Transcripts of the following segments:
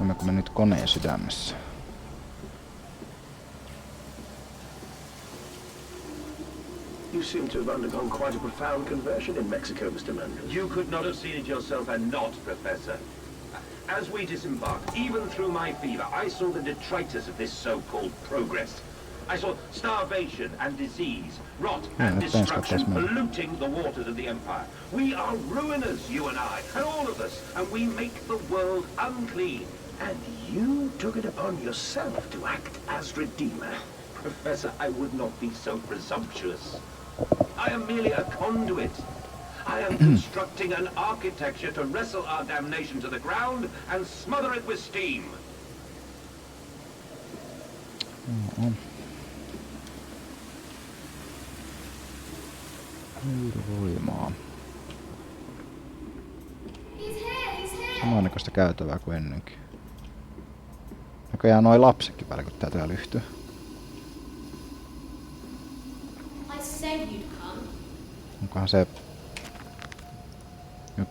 Olemmeko me nyt koneen sydämessä? You seem to have undergone quite a profound conversion in Mexico, Mr. Manduksen. You could not have seen it yourself and not, Professor. As we disembarked, even through my fever, I saw the detritus of this so-called progress. I saw starvation and disease, rot and destruction polluting the waters of the Empire. We are ruiners, you and I, and all of us, and we make the world unclean. And you took it upon yourself to act as Redeemer. Professor, I would not be so presumptuous. I am merely a conduit. I am constructing an architecture to wrestle our damnation to the ground and smother it with steam. Voimaa. Samannäköistä käytävää kuin ennenkin. Näköjään noi lapsetkin välkyttää täällä yhtyä. Onkohan se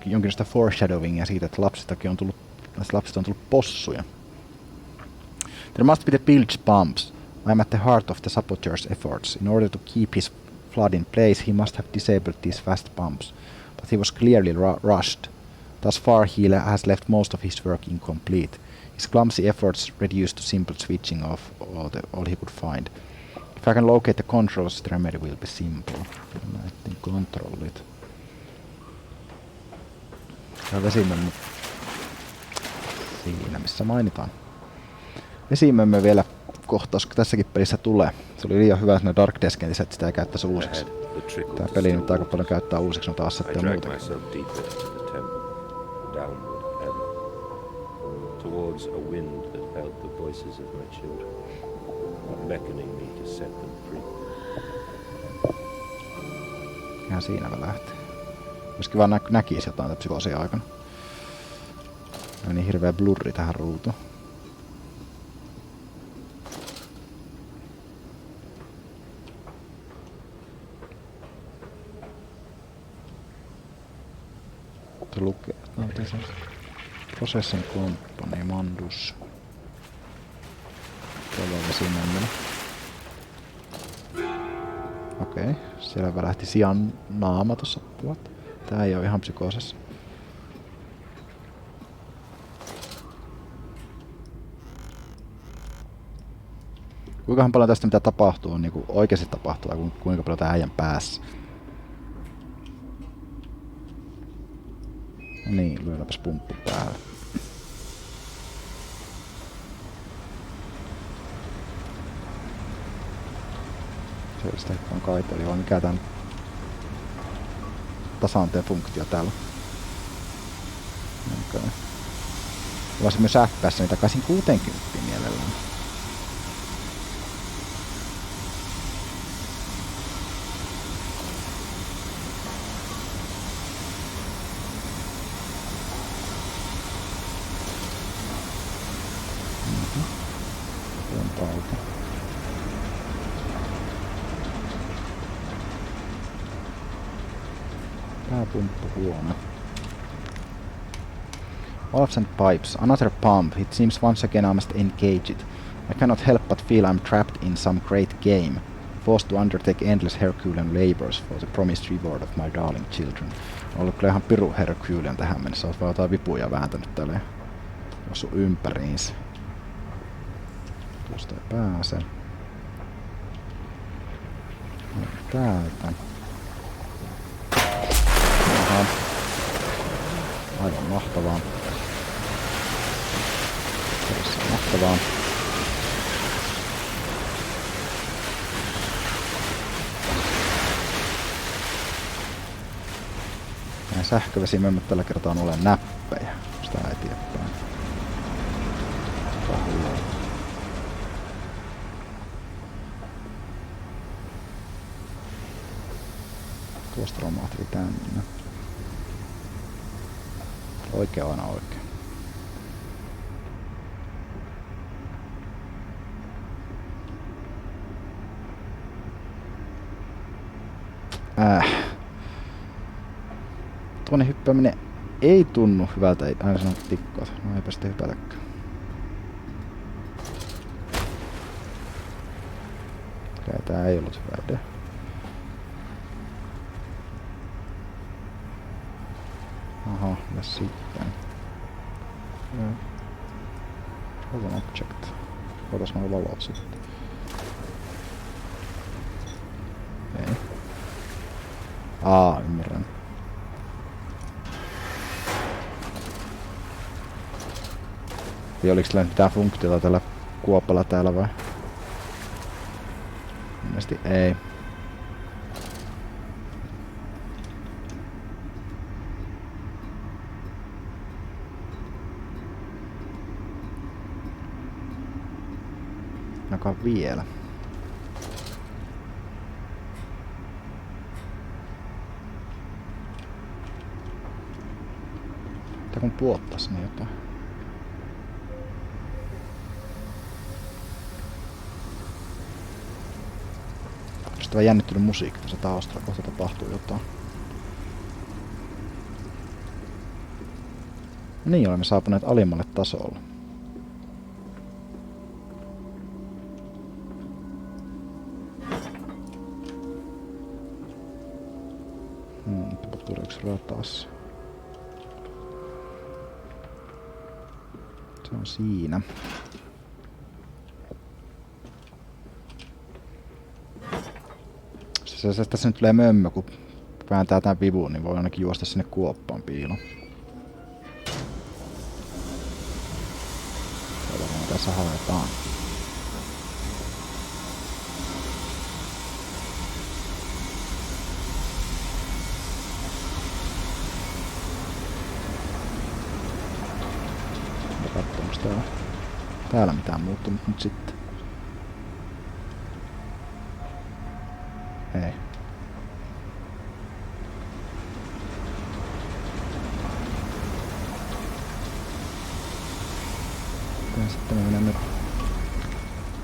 jonkinlaista foreshadowingia siitä, että lapset on tullut possuja. There must be the bilge pumps. I am at the heart of the saboteur's efforts. In order to keep his flood in place, he must have disabled these fast pumps. But he was clearly rushed. Thus far, he has left most of his work incomplete. His clumsy efforts reduced to simple switching off all he could find. If I can locate the controls, the remedy will be simple. Näitten kontrollit. Ja vesimömmö siinä, missä mainitaan. Vesimömmö vielä kohtaus, kun tässäkin pelissä tulee. Se oli liian hyvä siinä Dark Descentissä, että sitä ei käyttäisi uusiksi. Tää peli nyt aika paljon käyttää uusiksi noita assetteja muutenkin. Towards a wind that held the voices of my children, beckoning me to set them free. Ihan siinä lähtee. Olisikin vaan näkisi jotain psykoosia aikana. On niin hirveä blurri tähän ruutuun. Tuo lukee. Prosessin komppani Mandus. Tuolla on vesimemmillä. Okei, siellä välähti sian naama tossa puolta. Tää ei oo ihan psykoosessa. Kuinkahan paljon tästä mitä tapahtuu on niinku oikeesti tapahtuu vai kuinka paljon tää äijän päässä? No niin, lyödäpäs pumppu päälle. Se oli sitä on kaiteli, vai mikä tän tasaanteen funktio täällä. Okay. Voisin myös FPS niin takaisin 60 mielellään. Pääpumppu huono. Valves and pipes. Another pump. It seems once again I must engage it. I cannot help but feel I'm trapped in some great game, forced to undertake endless Herculean labors for the promised reward of my darling children. On ollut kyllä ihan piru Herculean tähän mennessä. Oot vaan jotain vipuja vääntänyt tälleen. Osu ympäriinsä. Tuosta ei pääse. Täältä. Aha. Aivan mahtavaa. Tässä on mahtavaa. Näin sähkövesimömmät tällä kertaa on ole näppejä. Sitä eteenpäin. Tuosta romahteli tänne. Oikea aina oikein. Tuonne hyppääminen ei tunnu hyvältä, aina sanon tikkoa. No eipä sitten hypätäkään. Tää ei ollut hyvä idea. Aha, ja sitten. Open object. Otas nuo valot sitten. Ei. Ymmärrän. Ja oliks tällä mitään funktiota tällä kuopalla täällä vai? Mielestäni ei. Joka vielä. Tää kun puottas niin jotain. Tämä jännittynyt musiikki tässä taustalla, kohta tapahtuu jotain. Niin, olemme saapuneet alimmalle tasolle. Tapahtuu yksi ratas. Se on siinä. Se tässä nyt tulee mömmö, kun vääntää tän vivun, niin voi ainakin juosta sinne kuoppaan piiloon. Katsotaan, tässä haetaan. Ja katsotaan, onko täällä mitään muuttunut nyt sitten. Ei. Sitten me menemme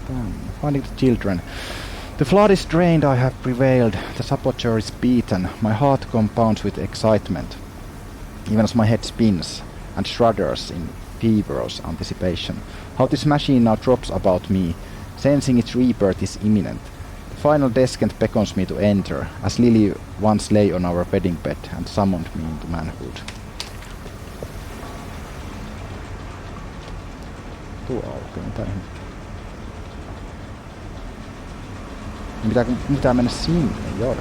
tänne. Finding the children. The flood is drained, I have prevailed. The saboteur is beaten. My heart compounds with excitement. Even as my head spins and shudders in feverish anticipation. How this machine now drops about me, sensing its rebirth is imminent. Final descent beckons me to enter, as Lily once lay on our wedding bed and summoned me into manhood. Tuo aukeaa tähän. Pitää mennä sinne, joo.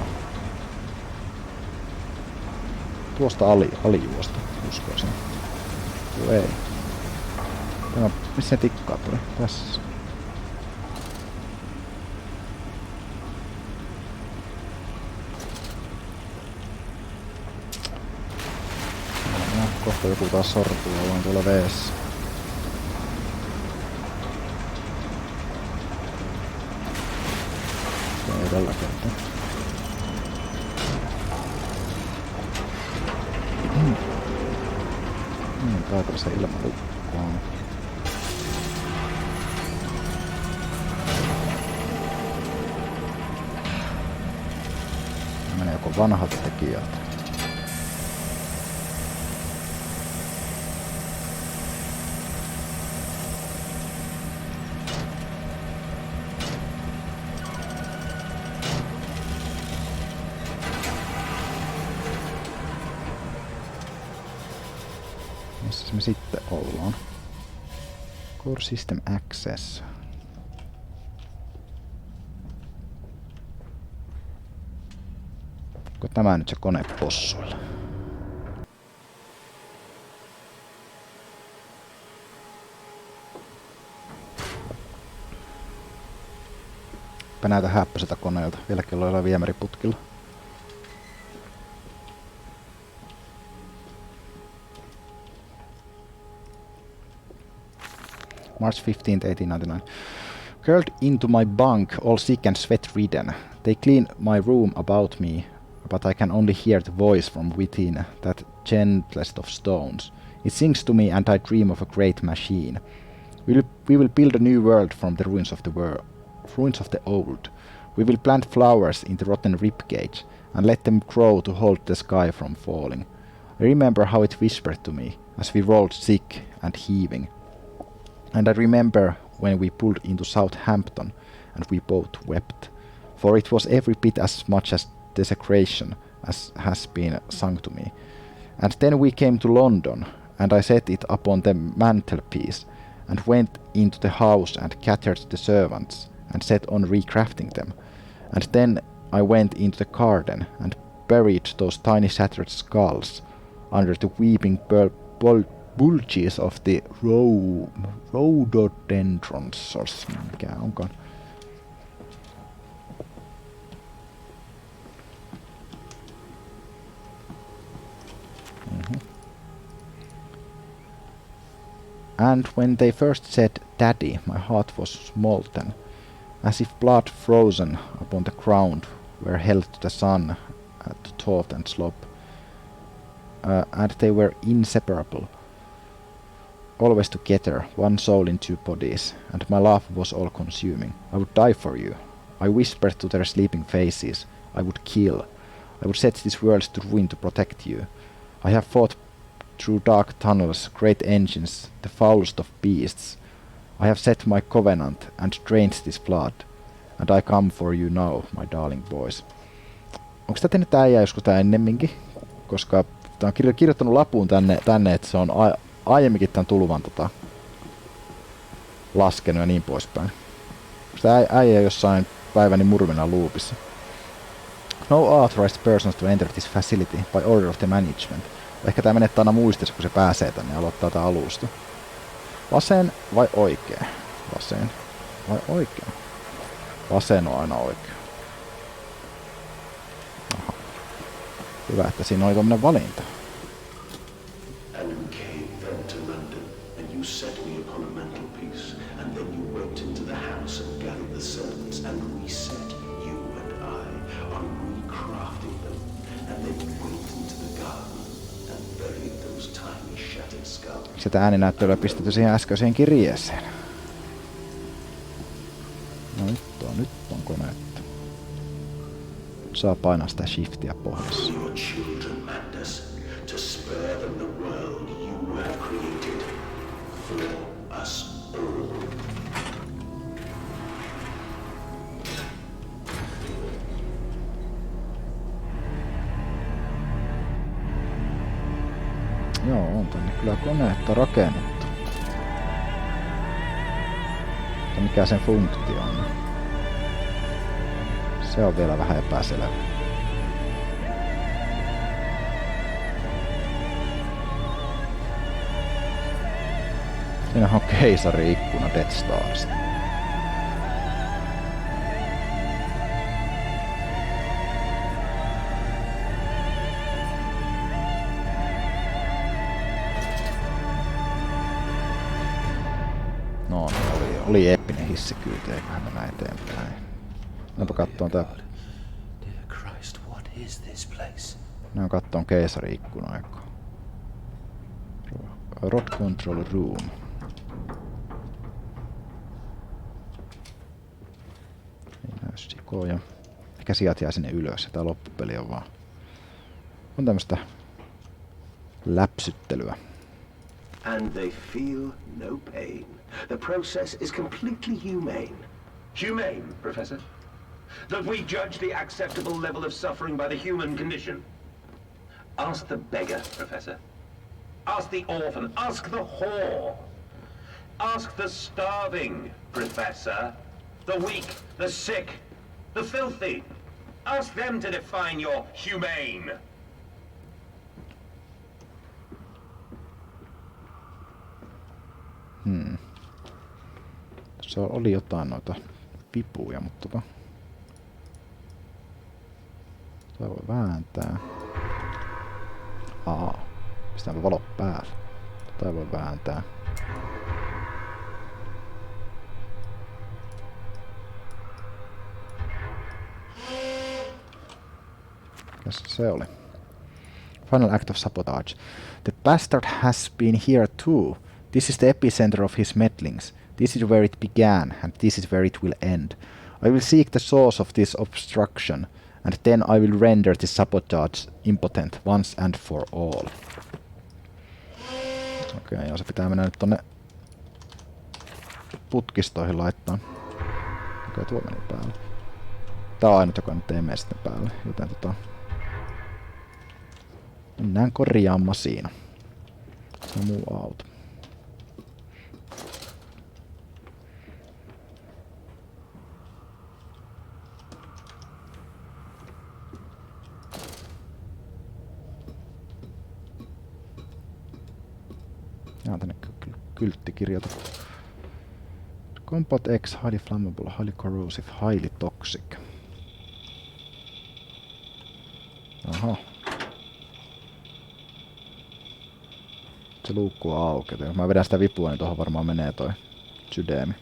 Tuosta alijuosta, uskoisin. Tuo ei. Tämä, missä se tikkaa tuli? Tässä. Kohta joku taas sortuu, ollaan tuolla veessä. Ei tällä kertaa. Taitaa se ilma lukkaan. Menee joku vanhalta tekijältä. Missä me sitten ollaan? Core System Access. Onko tämä nyt se kone Possuille? Näytä häppäiseltä koneelta. Vieläkin ollaan viemäriputkilla. March 15th, 1899. Curled into my bunk, all sick and sweat-ridden. They clean my room about me, but I can only hear the voice from within, that gentlest of stones. It sings to me and I dream of a great machine. We will build a new world from the ruins of the old. We will plant flowers in the rotten ribcage and let them grow to hold the sky from falling. I remember how it whispered to me as we rolled sick and heaving. And I remember when we pulled into Southampton and we both wept. for it was every bit as much as desecration as has been sung to me. And then we came to London, and I set it upon the mantelpiece, and went into the house and catered the servants, and set on recrafting them. And then I went into the garden, and buried those tiny shattered skulls under the weeping bulges of the rhododendrons, or mikä onkaan. And when they first said "Daddy," my heart was molten, as if blood frozen upon the ground were held to the sun at the taut and slope. And they were inseparable, always together, one soul in two bodies, and my love was all-consuming. I would die for you. I whispered to their sleeping faces. I would kill. I would set this world to ruin to protect you. I have fought through dark tunnels, great engines, the foulest of beasts. I have set my covenant and drained this blood, and I come for you now, my darling boys. Onko tää tehnyt tää äijä joskus tää ennemminkin? Koska tää on kirjoittanut lapun tänne, että se on aiemminkin tän tulvan laskenut ja niin poispäin. Onko tää äijä jossain päiväni murmina loopissa? No authorized persons to enter this facility by order of the management. Ehkä tää menee aina muistissa, kun se pääsee tänne ja aloittaa tää alusta. Vasen vai oikea? Vasen vai oikea? Vasen on aina oikea. Aha. Hyvä, että siinä oli tommonen valinta. And you came then to London, and you set me upon a mantelpiece, and then you went into the house and gathered the servants, and reset you and I on recrafting them, and then you went into the garden and buried those tiny shattered skulls. Sitä ääninäyttelyä pistetty siihen äskeiseen kirjeeseen. No nyt on koneetta. Nyt saa painaa sitä shiftiä pohjassa. Your children, Mandus, to spare them the world you have created for us all. Joo, on tänne kyllä koneetta rakennettu. Mutta mikä sen funktio on? Se on vielä vähän epäselvä. Siinä on keisari-ikkuna Death Starsta. No, oli eeppinen hissikyyti, eiköhän mennä eteenpäin. Mennäänpä kattoon tää. Dear Christ, what is this place? Mennään kattoon keisari-ikkunaa. Rod Control Room. Ei näy sikoja. Ehkä sijat jää sinne ylös ja tää loppupeli on vaan. On tämmöstä läpsyttelyä. And they feel no pain. The process is completely humane. Humane, Professor? That we judge the acceptable level of suffering by the human condition? Ask the beggar, Professor. Ask the orphan. Ask the whore. Ask the starving, Professor. The weak, the sick, the filthy. Ask them to define your humane. Tuossa oli jotain noita vipuja, mutta tää voi vääntää. Pistäänpä valo päälle. Tää voi vääntää. Mikäs se oli? Final act of sabotage. The bastard has been here too. This is the epicenter of his meddlings. This is where it began, and this is where it will end. I will seek the source of this obstruction, and then I will render this sabotage impotent once and for all. Okei, joo, se pitää mennä nyt tonne putkistoihin laittaa. Okei, tuo meni päälle. Tää on ainut, joka nyt ei mene sitten päälle, joten mennään korjaamaan siinä. Se on muu auto. Ja on tänne kyltti kirjoitettu. Compound X, highly flammable, highly corrosive, highly toxic. Aha. Se luukku on auki. Jos mä vedän sitä vipua, niin tuohon varmaan menee toi sydämi.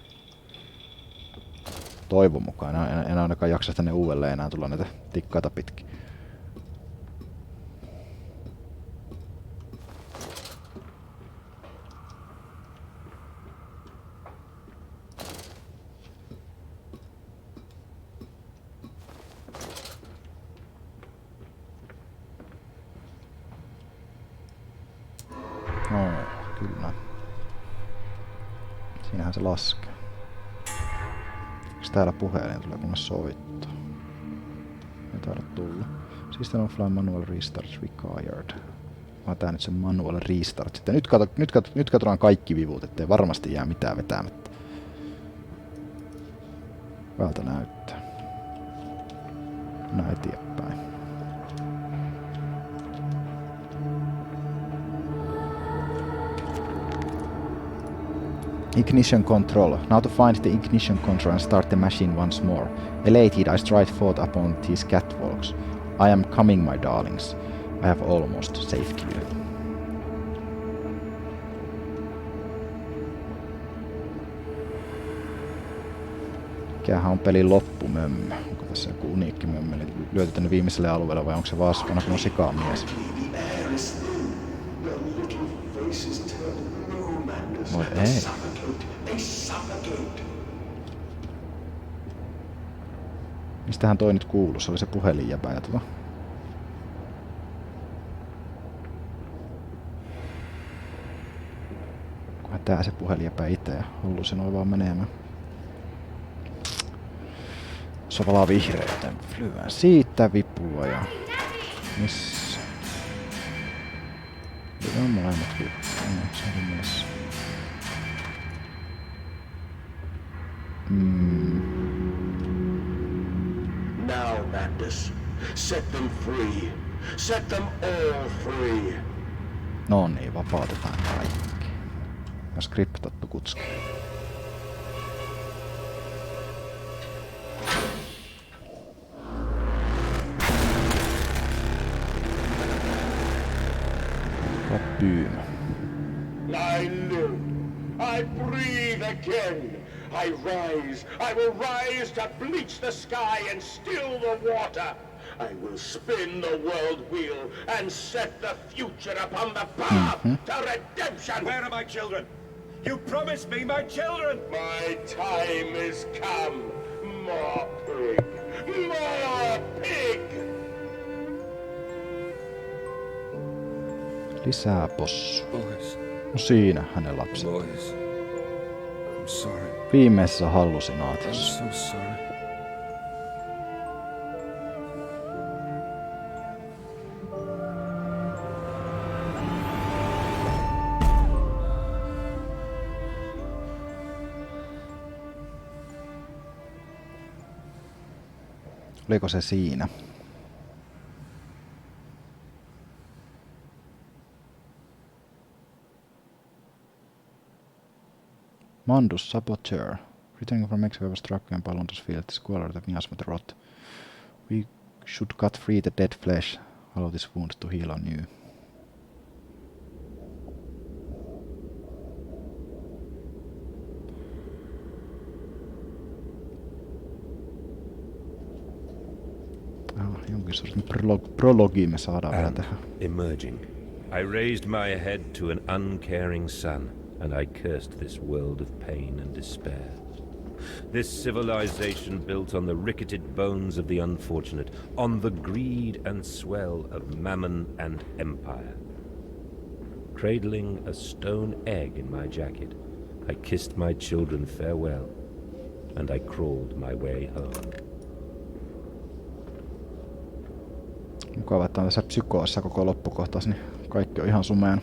Toivon mukaan. En ainakaan jaksa tänne uudelleen enää tulla näitä tikkaita pitkin. No, kyllä. Siinähän se laskee. Onks täällä puhelin? Tulee kunnon soitto. Ei taida tulla. System of Fly Manual Restart Required. Vaan tää nyt se Manual Restart. Sitten nyt katsotaan kaikki vivut, ettei varmasti jää mitään vetämättä. Päältä näyttää. Mennään eteenpäin. Ignition control. Now to find the ignition control and start the machine once more. Elated, I stride forth upon these catwalks. I am coming, my darlings. I have almost saved you. Mikähän on pelin loppumömmö? Onko tässä joku uniikki mömmö lyöty tänne viimeiselle alueelle vai onko se vaskana kun on sikamies? Voi ei. Mistähän toi nyt kuuluu? Se oli se puhelinjäpä ja Kunhan tää se puhelinjäpä itse ja hullu se noin vaan menemään. Se on valaa vihreä, joten lyön siitä vipua ja... Missä? Lyön molemmat vipua. Se on mielessä. Now, Madness, set them free. Set them all free. No niin, vapautetaan kaikki. Ja skriptattu kutski. Pyymä. I live. I breathe again. I rise. I will rise to bleach the sky and still the water. I will spin the world wheel and set the future upon the path to redemption. Where are my children? You promised me my children! My time is come. More pig. More pig. Lisää possu. Boys, No siinä hänen lapset. boys. I'm sorry. Viimeisessä I'm hallusinaatiossa. so sorry. Oliko se siinä? Mandus Saboteur. Returning from Mexico was struck and Palondos field squalor the miasma the rot. We should cut free the dead flesh. Allow this wound to heal anew. Jonkin sortin prologi me saadaan vielä tähän. Emerging, I raised my head to an uncaring sun, and I cursed this world of pain and despair. This civilization built on the ricketed bones of the unfortunate, on the greed and swell of mammon and empire. Cradling a stone egg in my jacket, I kissed my children farewell, and I crawled my way home. Mukava, että on tässä psykoossa koko loppukohtaus, niin kaikki on ihan sumeen.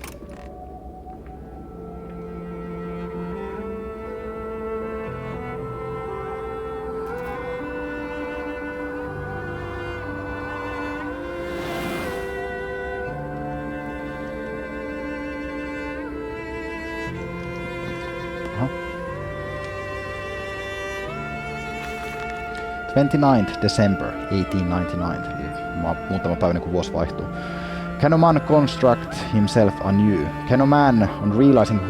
Aha. 29th December 1899, eli muutama päivä kun vuosi vaihtuu. Can a man construct himself anew? Can a man, on realizing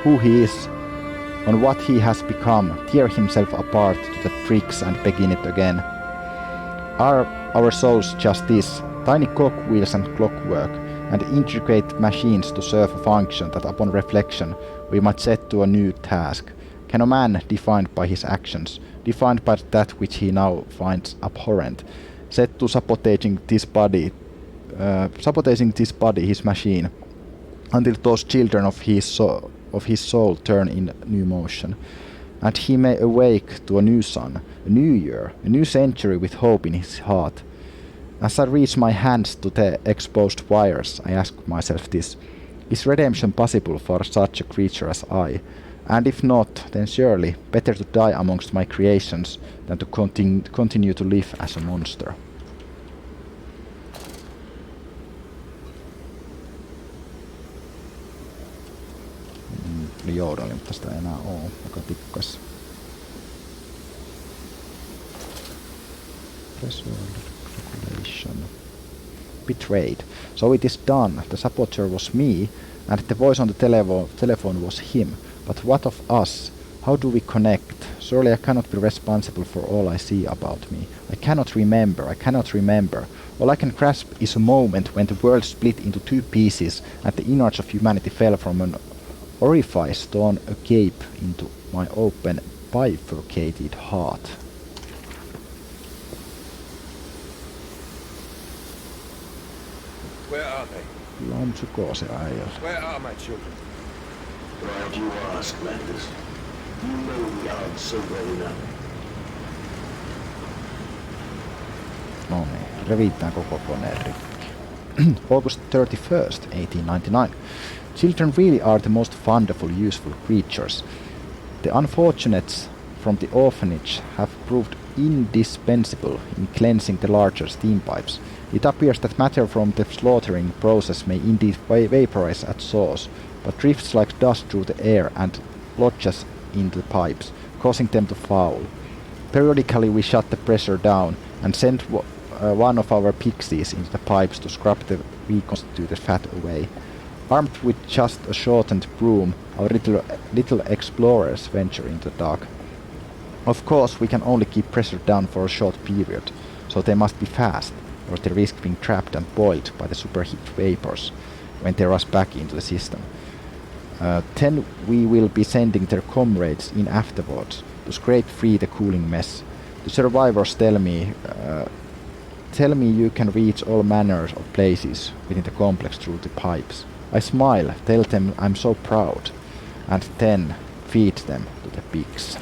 who he is, on what he has become, tear himself apart to the bricks and begin it again? Are our souls just this, tiny cogwheels and clockwork, and intricate machines to serve a function that upon reflection we might set to a new task? Can a man, defined by his actions, defined by that which he now finds abhorrent, set to sabotaging this body, his machine, until those children of his soul turn in new motion, and he may awake to a new sun, a new year, a new century with hope in his heart. As I reach my hands to the exposed wires, I ask myself this: is redemption possible for such a creature as I? And if not, then surely better to die amongst my creations than to continue to live as a monster. Oli Joudali, mutta sitä ei enää oo, joka tikkas. Regulation. Betrayed. So it is done. The saboteur was me, and the voice on the telephone was him. But what of us? How do we connect? Surely I cannot be responsible for all I see about me. I cannot remember. All I can grasp is a moment when the world split into two pieces and the innards of humanity fell from an orifice torn agape into my open, bifurcated heart. Where are they? Kyllä on psykoosia äijä. Where are my children? Glad you asked, Landis. You know the answer well enough. No niin, revitään koko koneen rikki. August 31st, 1899. Children really are the most wonderful, useful creatures. The unfortunates from the orphanage have proved indispensable in cleansing the larger steam pipes. It appears that matter from the slaughtering process may indeed vaporize at source, but drifts like dust through the air and lodges into the pipes, causing them to foul. Periodically we shut the pressure down and send one of our pixies into the pipes to scrub the reconstituted fat away. Armed with just a shortened broom, our little explorers venture into the dark. Of course, we can only keep pressure down for a short period, so they must be fast, or they risk being trapped and boiled by the superheat vapors when they rush back into the system. Then we will be sending their comrades in afterwards to scrape free the cooling mess. The survivors tell me you can reach all manners of places within the complex through the pipes. I smile, tell them I'm so proud, and then feed them to the pigs.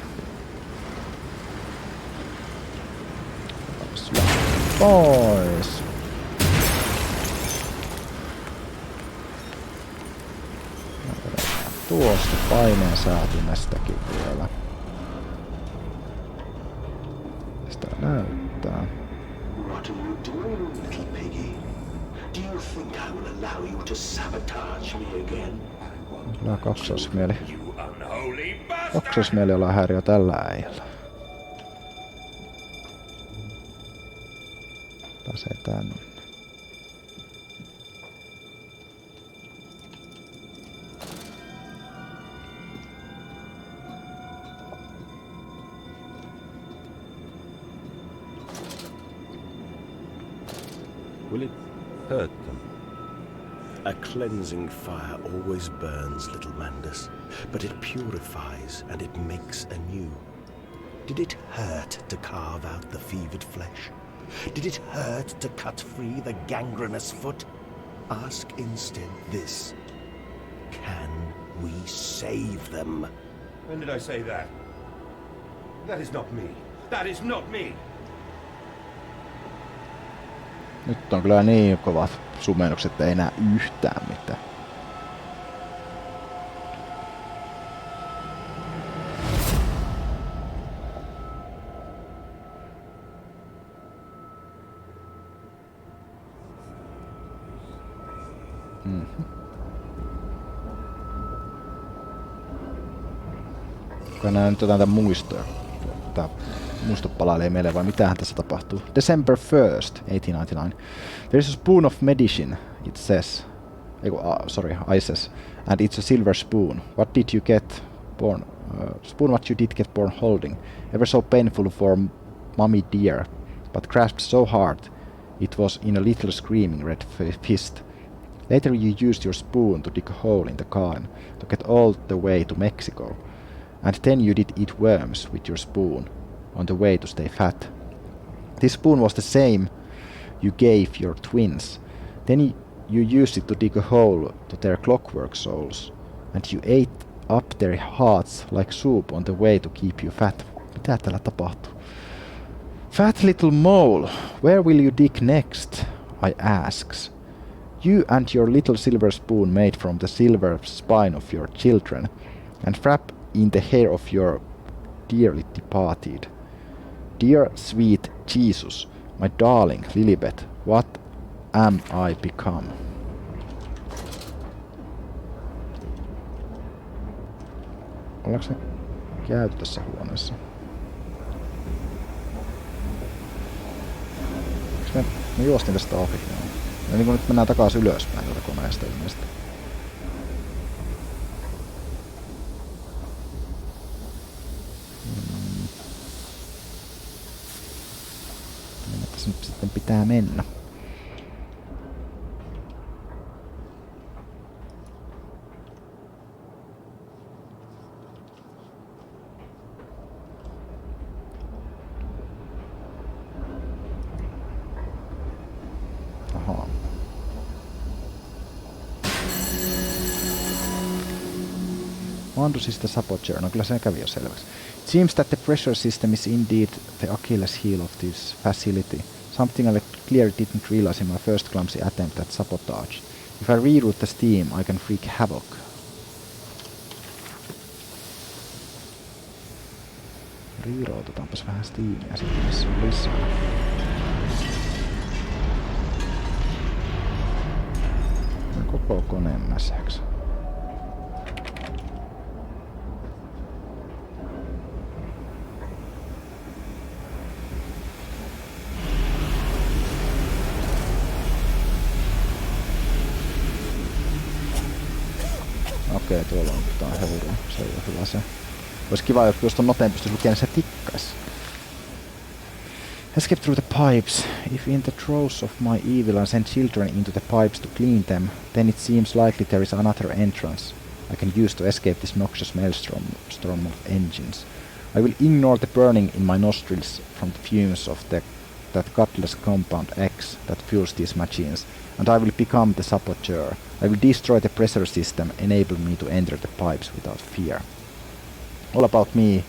Pois! Tuosta paineen säätimestäkin vielä. Sitä näyttää. What are you doing, little piggy? Do you think I will allow you to sabotage me again? Kyllä kaksoismieli ollaan häiriö tällä äijällä. Pääsee tänne. Will it hurt them? A cleansing fire always burns, little Mandus, but it purifies and it makes anew. Did it hurt to carve out the fevered flesh? Did it hurt to cut free the gangrenous foot? Ask instead this: can we save them? When did I say that? That is not me. That is not me! Nyt on kyllä niin kovat sumennukset, että ei enää yhtään mitään. Kai nää nyt jotain muistoja. Tää muisto palailee meille, vai mitähän tässä tapahtuu? December 1st, 1899. There is a spoon of medicine, it says. I says. And it's a silver spoon. What did you get born? Spoon what you did get born holding. Ever so painful for mommy dear. But grasped so hard, it was in a little screaming red fist. Later you used your spoon to dig a hole in the cairn to get all the way to Mexico. And then you did eat worms with your spoon on the way to stay fat. This spoon was the same you gave your twins. Then you used it to dig a hole to their clockwork souls. And you ate up their hearts like soup on the way to keep you fat. Mitä täällä tapahtuu? Fat little mole, where will you dig next? I asks. You and your little silver spoon made from the silver spine of your children, and wrap in the hair of your dearly departed. Dear sweet Jesus, my darling Lilibet, what am I become? Ollaanko se käyty tässä huoneessa? Me juostin tästä ohi. Ja niin kuin nyt mennään takaisin ylöspäin tätä koneesta ilmeisesti. Minne tässä nyt sitten pitää mennä? Manduksen the saboteur. No kyllä se kävi jo selväksi. It seems that the pressure system is indeed the Achilles heel of this facility. Something I clearly didn't realize in my first clumsy attempt at sabotage. If I reroute the steam, I can wreak havoc. Reroututaanpas vähän steamia sitten, missä on lisää. Koko koneen mäsäksi. Okei, tuolla on jotain höyryä. Se on hyvä se. Olisi kiva, jos tuon noteen pystyisi lukemaan, se tikkaisi. Escape through the pipes. If in the throes of my evil I send children into the pipes to clean them, then it seems likely there is another entrance I can use to escape this noxious maelstrom of engines. I will ignore the burning in my nostrils from the fumes of that godless compound X that fuels these machines, and I will become the saboteur. I will destroy the pressure system, enable me to enter the pipes without fear. All about me,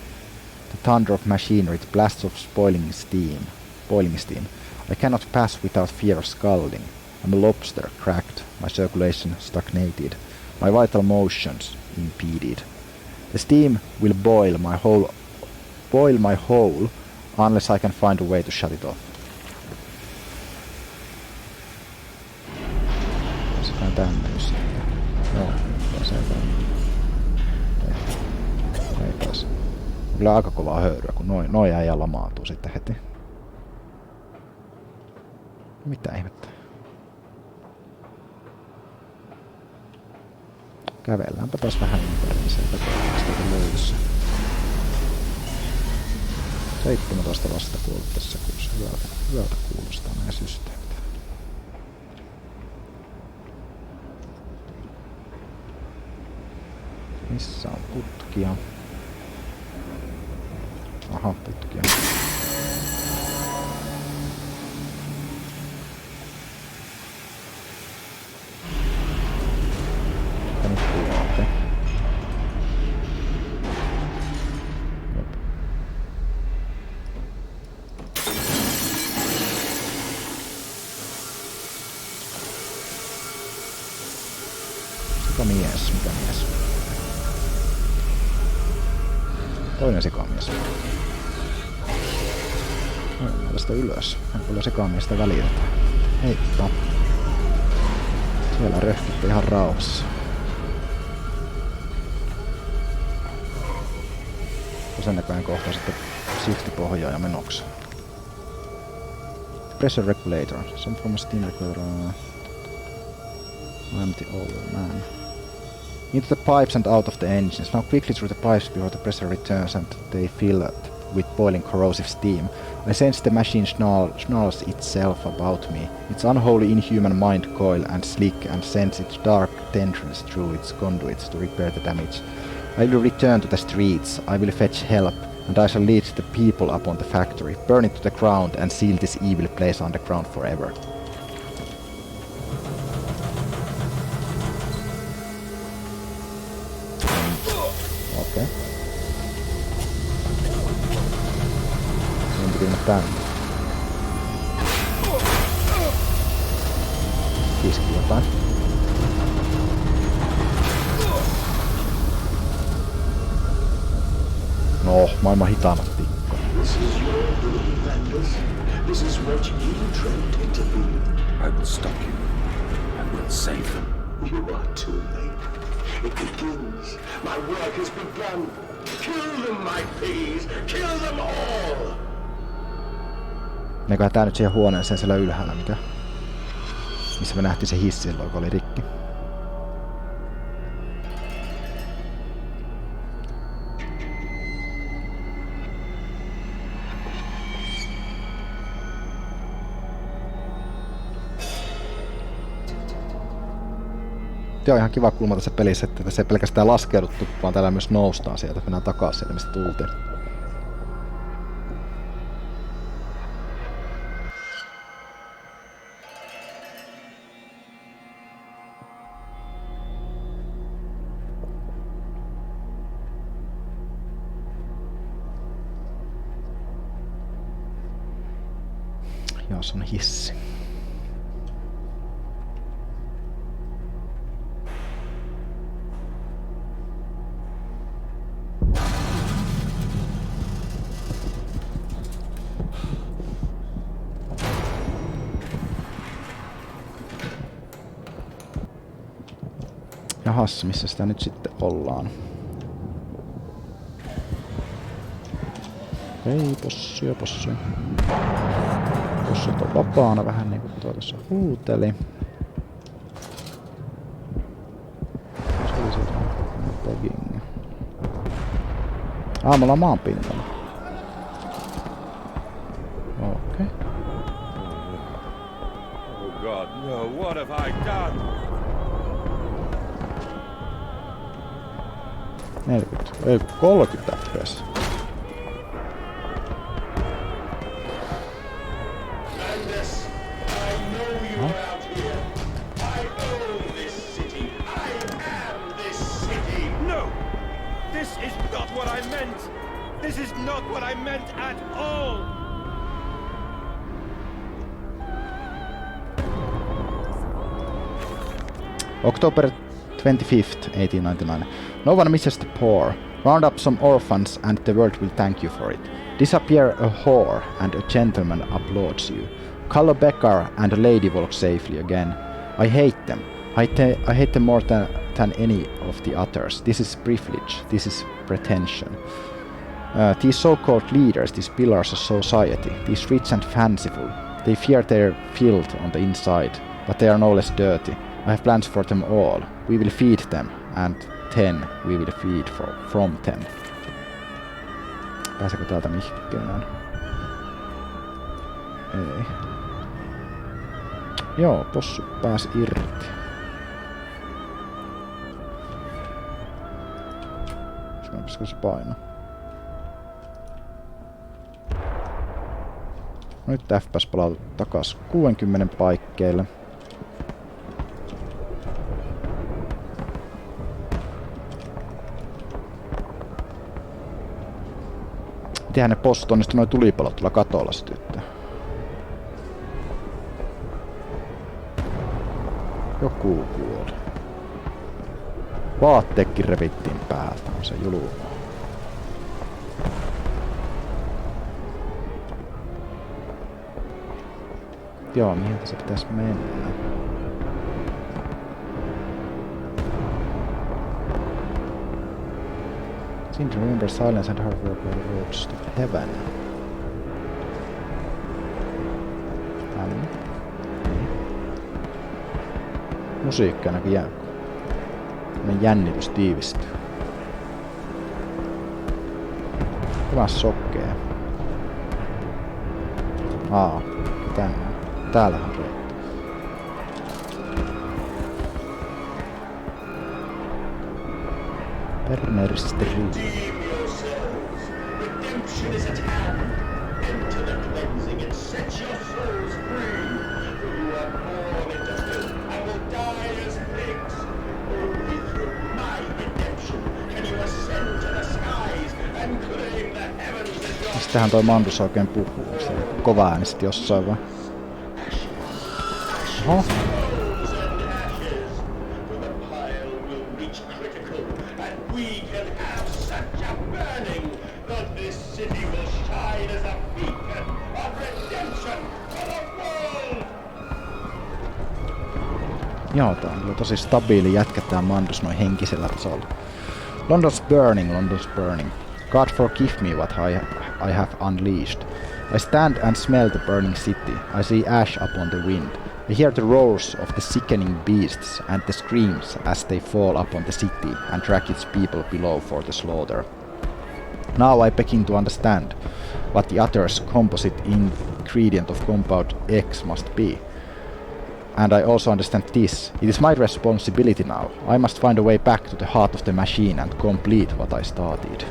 the thunder of machinery, the blasts of boiling steam. I cannot pass without fear of scalding. I'm a lobster, cracked, my circulation stagnated, my vital motions impeded. The steam will boil my hole unless I can find a way to shut it off. Pääsetään tänne just. Joo, pääsetään. Ei taas. Kyllä aika kovaa höyryä, kun noin äijä lamaantuu sitten heti. Mitä ihmettä? Kävelläänpä taas vähän ympäri, niin sieltä kohdasta löydyssä. 17 vasta kuollut tässä kuussa. Hyvältä kuulostaa nämä systeemit. Missä on putkia? Aha, putkia. Nyt tuote. Sikamies, mikä mies? Toinen sikamies. Noin, tästä ylös. Kyllä sikamiestä väliltä. Heippa. Siellä röhkitte ihan rauhassa. Sen näköinen kohta sitten shiftipohjaa ja menoksi. Pressure regulator. Some from a steam regulator. I'm the old man. Into the pipes and out of the engines. Now quickly through the pipes before the pressure returns and they fill with boiling corrosive steam. I sense the machine snarls itself about me. Its unholy inhuman mind coil and slick and sends its dark tendrils through its conduits to repair the damage. I will return to the streets, I will fetch help, and I shall lead the people upon the factory, burn it to the ground and seal this evil place underground forever. Okei. Minun piti mennä tänne. Kiski jotain. No, maailman hitaammat tikko. This is your doing, Landis. This is what you trained it to be. I will stop you. I will save them. You are too late. It begins. My work has begun. Kill them, my thieves. Kill them all. Meneköhän tää nyt siihen huoneeseen siellä ylhäällä, mikä? Missä me nähtiin se hissi silloin, kun oli rikki. Tämä on ihan kiva kulma tässä pelissä, että tässä ei pelkästään laskeuduttu, vaan täällä myös noustaan sieltä, mennään takaisin sieltä, mistä tultiin. Jos on hissi. Jahas, missä sitä nyt sitten ollaan? Ei, possuja. Possut on vapaana vähän niinku tuo tuossa huuteli. Se oli sieltä pegging. Me ollaan maan pinnalla. Okei. Oh God, no, what have I done? 40, ei 30 FPS. This is not what I meant at all! October 25th, 1899. No one misses the poor. Round up some orphans and the world will thank you for it. Disappear a whore and a gentleman applauds you. Cull a beggar and a lady walk safely again. I hate them. I hate them more than any of the others. This is privilege. This is pretension. These so-called leaders, these pillars of society, these rich and fanciful, they fear their filth on the inside, but they are no less dirty. I have plans for them all. We will feed them, and then we will feed from them. Pääseekö täältä mihinkään? Ei. Joo, possu pääsi irti. Pitäisikö se paino? Nyt FPS palautuu takas 60 paikkeille. Mitenhän ne possut onnistu noin tulipalot tuolla katolla sytyttää? Joku kuoli. Vaatteekin revittiin päältä, on se julma. Joo, mihin se pitäisi mennä? Seem to remember silence and hard work on the roads to heaven. Musiikki ainakin jää. Jännitys tiivistyy. Hyvä sokkee. Tänne. Täällähän reitti. Perneristä riitti. Redemption is at hand. Enter the cleansing and set your souls free. You are born into filth and will die as pigs. Only through my redemption can you ascend to the skies and claim the heavens as your... Mistähän toi Mandus oikein puhuu? Se kova äänesti jossain vai? Oho. Joo, tää on kyllä tosi stabiili jätkä tää Mandus noin henkisellä tasolla. London's burning, London's burning. God forgive me what I have unleashed. I stand and smell the burning city. I see ash upon the wind. I hear the roars of the sickening beasts and the screams as they fall upon the city and drag its people below for the slaughter. Now I begin to understand what the other's composite ingredient of compound X must be. And I also understand this. It is my responsibility now. I must find a way back to the heart of the machine and complete what I started.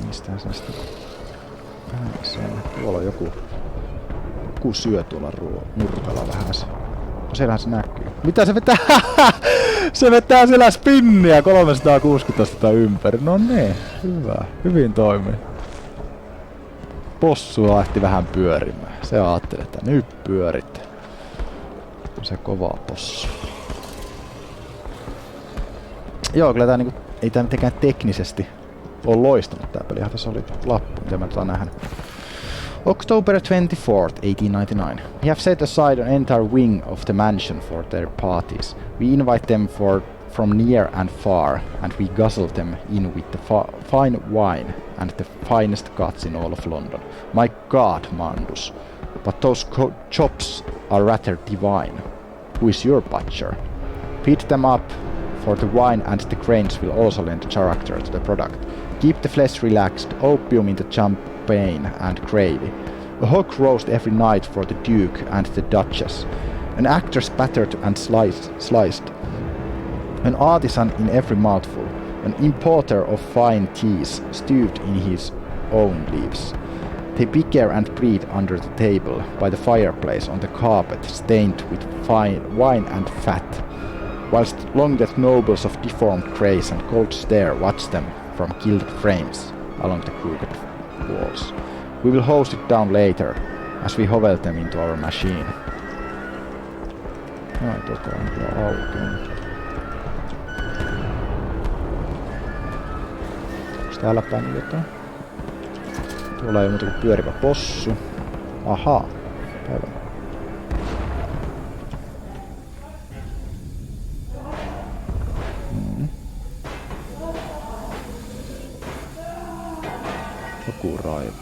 Mistähän se sitten pääsee? Tuolla on joku syö tuolla nurkalla vähän se. No siellähän se näkyy. Mitä se vetää? Se vetää siellä spinniä 360 astetta ympäri. No niin, hyvä. Hyvin toimii. Possu lähti vähän pyörimään. Se ajatteli, että nyt pyörit. Se kova possu. Joo, kyllä tää niinku, ei tää mitenkään teknisesti ole loistanut tää peli. Ihan tässä oli lappu, mitä mä nähnyt. October 24th, 1899. We have set aside an entire wing of the mansion for their parties. We invite them from near and far, and we guzzle them in with the fine wine and the finest cuts in all of London. My God, Mandus, but those chops are rather divine. Who is your butcher? Feed them up, for the wine and the grains will also lend character to the product. Keep the flesh relaxed, opium in the champagne and gravy. A hog roast every night for the Duke and the Duchess. An actor spattered and sliced. An artisan in every mouthful. An importer of fine teas stewed in his own leaves. They bicker and breed under the table, by the fireplace, on the carpet, stained with fine wine and fat, whilst long-dead nobles of deformed grace and cold stare watch them from gilded frames along the crooked walls. We will hose it down later, as we hovel them into our machine. Tota on kyllä aukeaa. Onks täällä päin jotain? Tuolla ei ole muuta kuin pyörivä possu. Ahaa. Päivä. Joku raiva.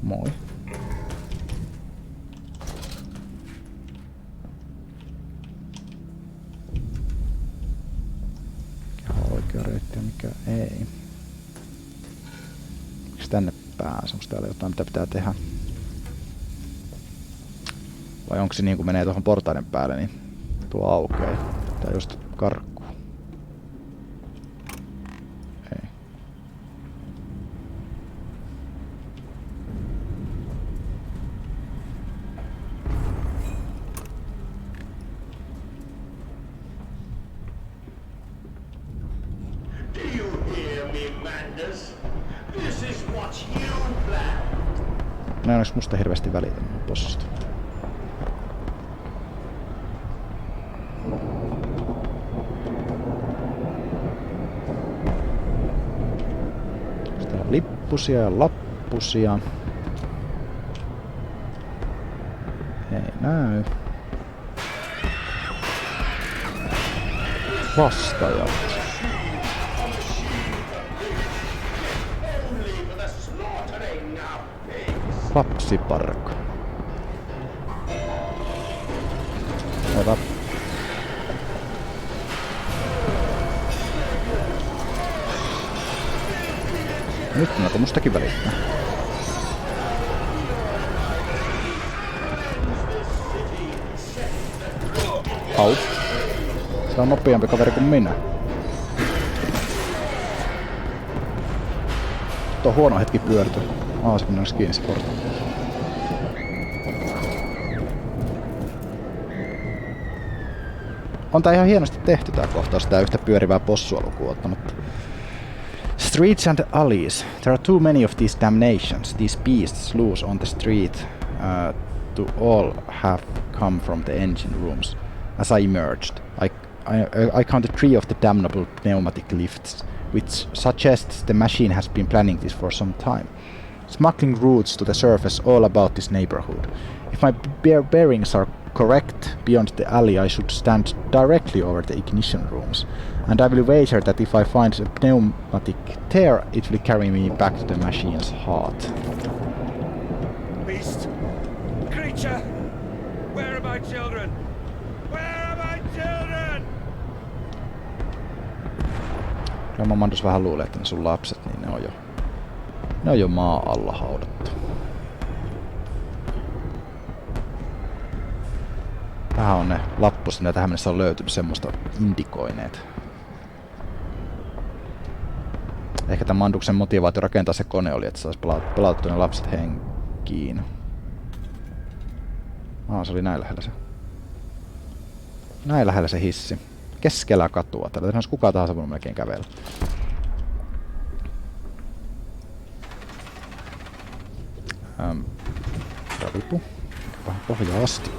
Moi. Mikä on oikea reitti ja mikä ei. Miksi tänne pääsee? Onko täällä jotain mitä pitää tehdä? Vai onko se niin kun menee tuohon portaiden päälle, niin tuo aukeaa. Tää just karkkuu. Ei. Do you hear me, madness? This is what Näin onks musta hirveästi välitä possusta. Täällä on lippusia ja lappusia. Ei näy. Vastajat. Lapsiparka. Hyvä. Nyt onko mustakin välittää? Au. Se on nopeampi kaveri kuin minä. Tuo on huono hetki pyörtyä. Se minä olisi kiinni se porta. On tää ihan hienosti tehty tää kohtaus, tää yhtä pyörivää possua lukuun ottamatta. Streets and alleys. There are too many of these damnations. These beasts loose on the street to all have come from the engine rooms. As I emerged, I counted 3 of the damnable pneumatic lifts, which suggests the machine has been planning this for some time. Smuggling routes to the surface all about this neighborhood. If my bearings are correct, beyond the alley I should stand directly over the ignition rooms, and I will wager that if I find a pneumatic tear, it will carry me back to the machine's heart. Beast! Creature! Where are my children? Where are my children? Kyllä mä Mandus vähän luulee, että ne sun lapset, niin ne on jo maa alla haudattu. Tähän on ne lappuset, mitä tähän mennessä on löytynyt semmoista indikoineet. Ehkä tämän Manduksen motivaatio rakentaa se kone oli, että saisi palautettua ne lapset henkiin. Se oli näin lähellä se. Näin lähellä se hissi. Keskellä katua. Täällä olisi kukaan tahansa voinut melkein kävellä. Ravipu. Vähän pohjaa asti.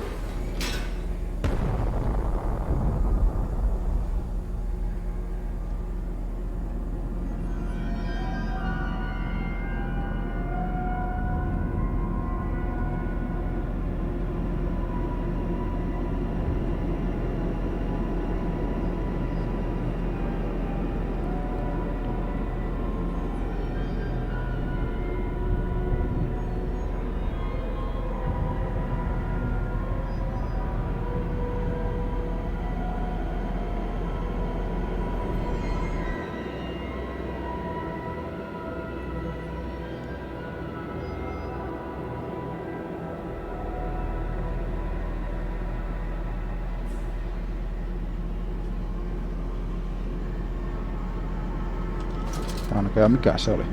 Tää on näköjään mikä se oli.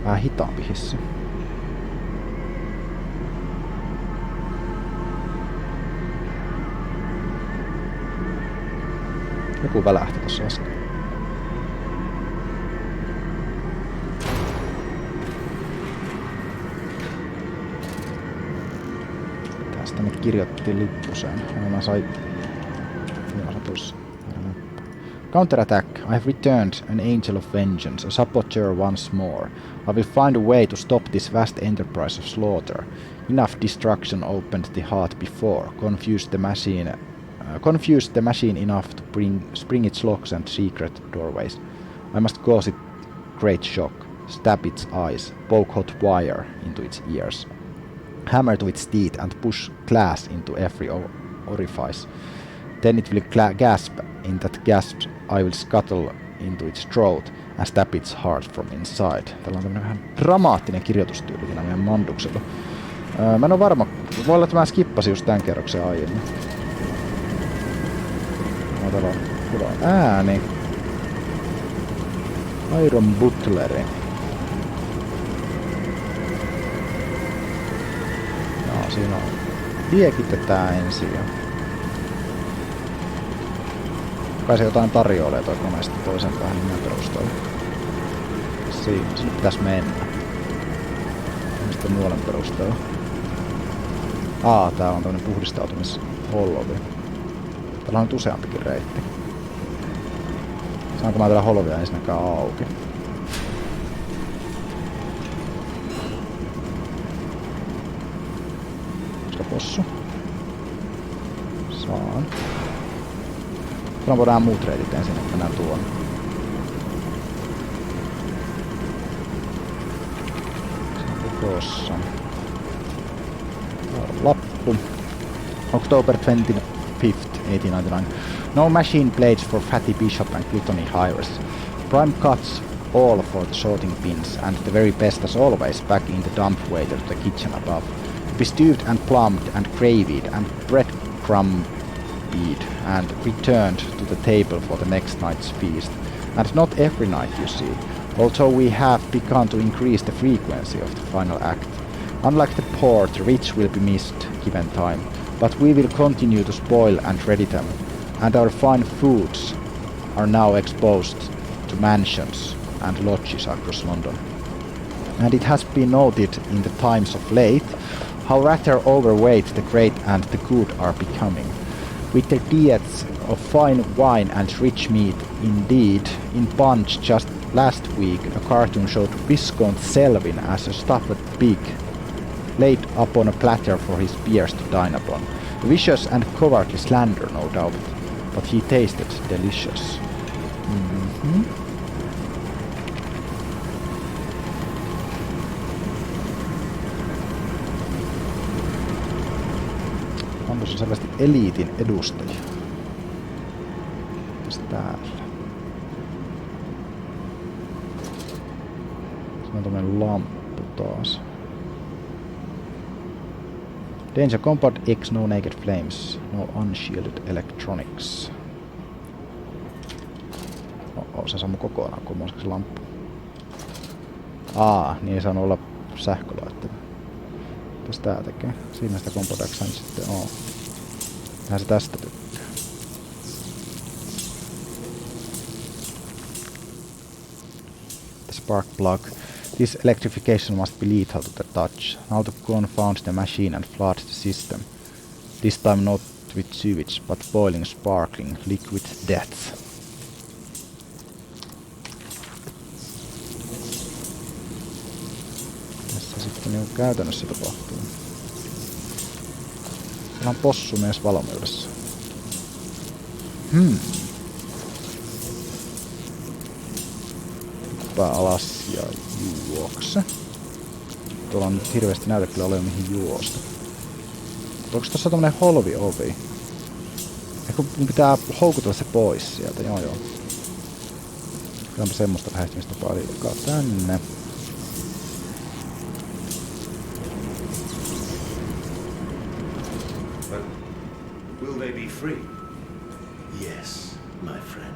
Vähän hitaampi hissi. Joku välähti tossa äsken. Tästä me kirjoitettiin lippuseen. Mä sain... Counterattack. I have returned an angel of vengeance, a saboteur once more. I will find a way to stop this vast enterprise of slaughter. Enough destruction opened the heart before, confused the machine enough to spring its locks and secret doorways. I must cause it great shock, stab its eyes, poke hot wire into its ears, hammer to its teeth and push glass into every orifice. Then it will gasp. In that gasp, I will scuttle into its throat and stab its heart from inside. Tällä on tämmönen vähän dramaattinen kirjoitustyyli siinä meidän Manduksella. Mä en oo varma. Voi olla, että mä skippasin just tän kerroksen aiemmin. Täällä on ääni. Iron Butleri. Joo, siinä on. Liekitetään ensin ja... Kai se jotain tarjoilee toi koneesta toisen päähän nimen perusteella. Siinä pitäis mennä. sitten nuolen perusteella. Tää on tämmönen puhdistautumisholvi. Täällä on nyt useampikin reitti. Saanko mä vielä holvia ensinnäkään auki? Onko possu? Saan. Täällä voidaan muut reitit ensin, että mennään tuon. Tuossa. Lappu. October 25th, 1899. No machine blades for Fatty Bishop and Gluttony Hires. Prime cuts all for the sorting pins, and the very best as always back in the dump waiter to the kitchen above. To be stewed and plumbed and gravied and breadcrumbed and returned to the table for the next night's feast. And not every night, you see, although we have begun to increase the frequency of the final act. Unlike the poor, the rich will be missed given time, but we will continue to spoil and ready them, and our fine foods are now exposed to mansions and lodges across London. And it has been noted in the times of late how rather overweight the great and the good are becoming. With their diets of fine wine and rich meat, indeed, in Punch just last week a cartoon showed Viscount Selvin as a stuffed pig laid upon a platter for his peers to dine upon. A vicious and cowardly slander, no doubt, but he tasted delicious. Mm-hmm. On tuossa selvästi eliitin edustajia. Mitäs täällä? Se on tämmönen lamppu taas. Danger Compound X, no naked flames, no unshielded electronics. Se sammui kokonaan, kun se lamppu. Niin ei saanut olla sähkölaitteita. Mitäs tää tekee? Siinä sitä Compound X sitten on. Vähän se tästä tykkää. The spark plug. This electrification must be lethal to the touch. Now to confound the machine and flood the system. This time not with sewage, but boiling, sparkling, liquid death. Tässä sitten niinku käytännössä tapahtuu. Siellä on possumies valmiudessa. Hyppää alas ja juokse. Tuolla on nyt hirveästi näytä kyllä ole mihin juosta. Onko tossa tommonen holvi-ovi? Ehkä mun pitää houkutella se pois sieltä, joo. Kylläpä semmoista lähestymistapaa liikaa tänne. Will they be free? Yes, my friend.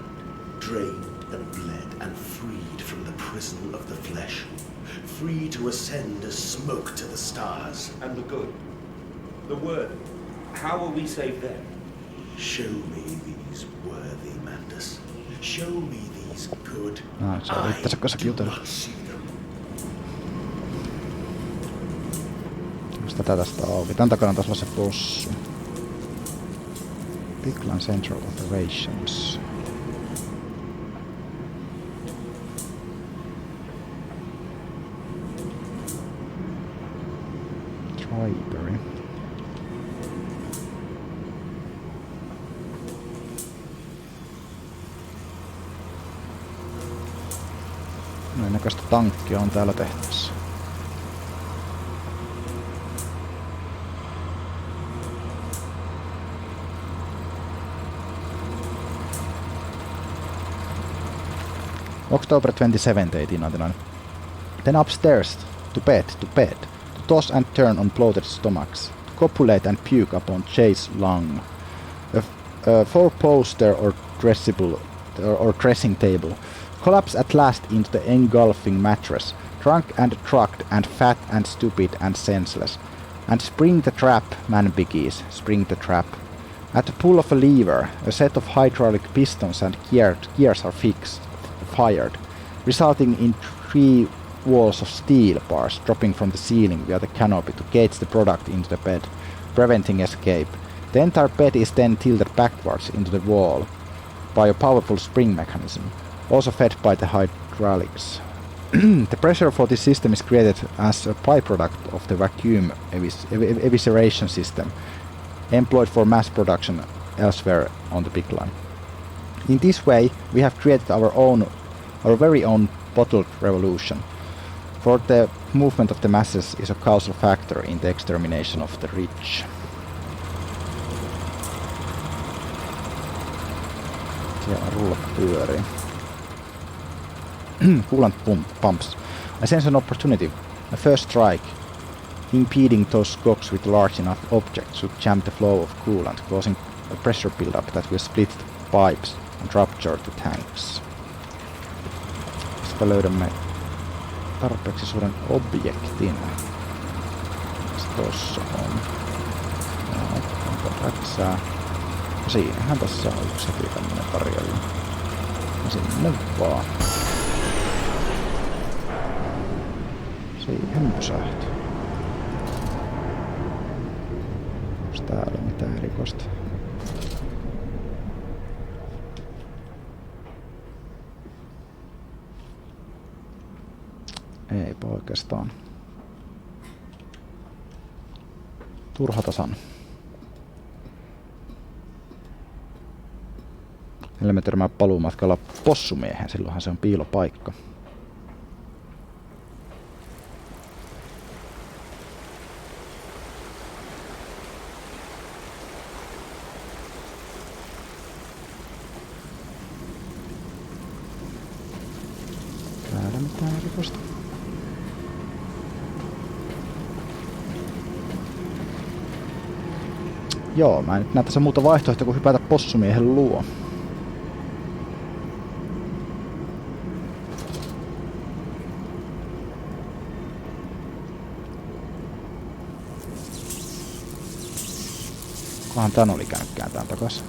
Drained and bled and freed from the prison of the flesh. Free to ascend as smoke to the stars. And the good? The worthy? How will we save them? Show me these worthy, Mandus. Show me these good. Se on itse kanssa jutella. Onko tätä tästä auki? Tän takana taas on se possu. Bigland Central Operations. Library. Näköistä tankkia on täällä tehtävissä. October 27th, 1899. Then upstairs, to bed. To toss and turn on bloated stomachs. To copulate and puke upon Jay's lung. A four-poster or dressing table. Collapse at last into the engulfing mattress. Drunk and drugged and fat and stupid and senseless. And spring the trap, man biggies, spring the trap. At the pull of a lever, a set of hydraulic pistons and gears are fired, resulting in 3 walls of steel bars dropping from the ceiling via the canopy to cage the product into the bed, preventing escape. The entire bed is then tilted backwards into the wall by a powerful spring mechanism, also fed by the hydraulics. The pressure for this system is created as a byproduct of the vacuum evisceration system employed for mass production elsewhere on the big line. In this way, we have created our very own bottled revolution, for the movement of the masses is a causal factor in the extermination of the rich. Siellä rullat pyörii. Coolant pumps. I sense an opportunity. A first strike. Impeding those cogs with large enough objects should jam the flow of coolant, causing a pressure buildup that will split the pipes and rupture the tanks. Sitten löydämme tarpeeksi suuren objektin. Mitäs tossa on? Onko rätsää? No siinähän tässä on yksi heti tämmönen tarjolla. Ja sinne vaan. Siihen pysähtyy. Onks täällä mitään erikoista? Eipä oikeastaan. Turha tasan. Meillä me törmää paluumatkalla possumiehen, silloinhan se on piilopaikka. Täällä mitään erikoista. Joo, mä en nyt näe tässä muuta vaihtoehtoa kuin hypätä possumiehen luo. Kohan tän oli käynyt kääntään takas.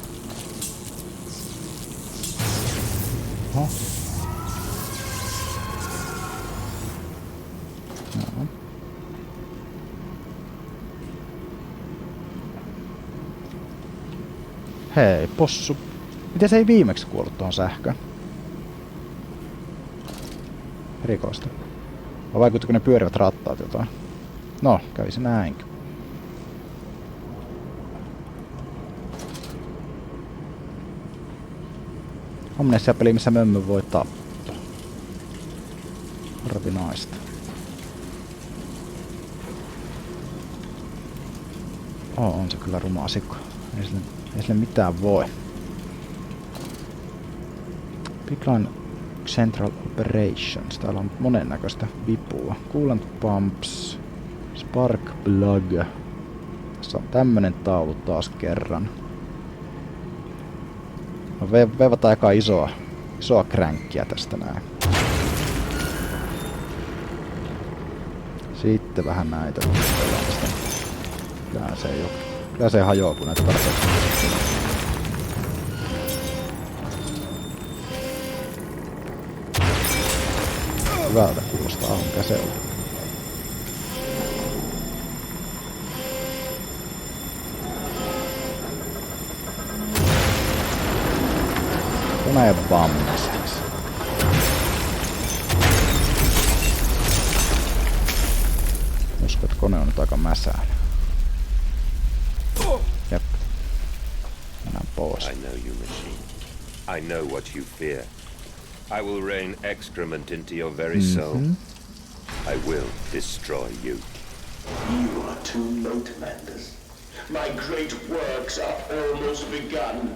Oho. No. Hei, possu. Miten se ei viimeksi kuollut tuohon sähköön? Erikoista. Vai vaikuttiko ne pyörivät rattaat jotain? No, kävi se näinkö. Amnesia-peli, missä mömmö voi tappaa. Harvinaista. On se kyllä ruma asikko. Ei sille mitään voi. Bigline Central Operations. Täällä on monennäköistä vipua. Coolant Pumps. Spark Plug. Tässä on tämmönen taulu taas kerran. No, veivataan aika isoa kränkkiä tästä näin. Sitten vähän näitä pelaamista. Kyllä se hajoaa, kun näitä tarpeeksi. Hyvältä kuulostaa ahon käseltä. Koneen vammaisiksi. Uskon, että kone on nyt aika mäsään. Jep. Mennään pois. I know you, machine. I know what you fear. I will rain excrement into your very soul. I will destroy you. You are too late, Mandus. My great works are almost begun.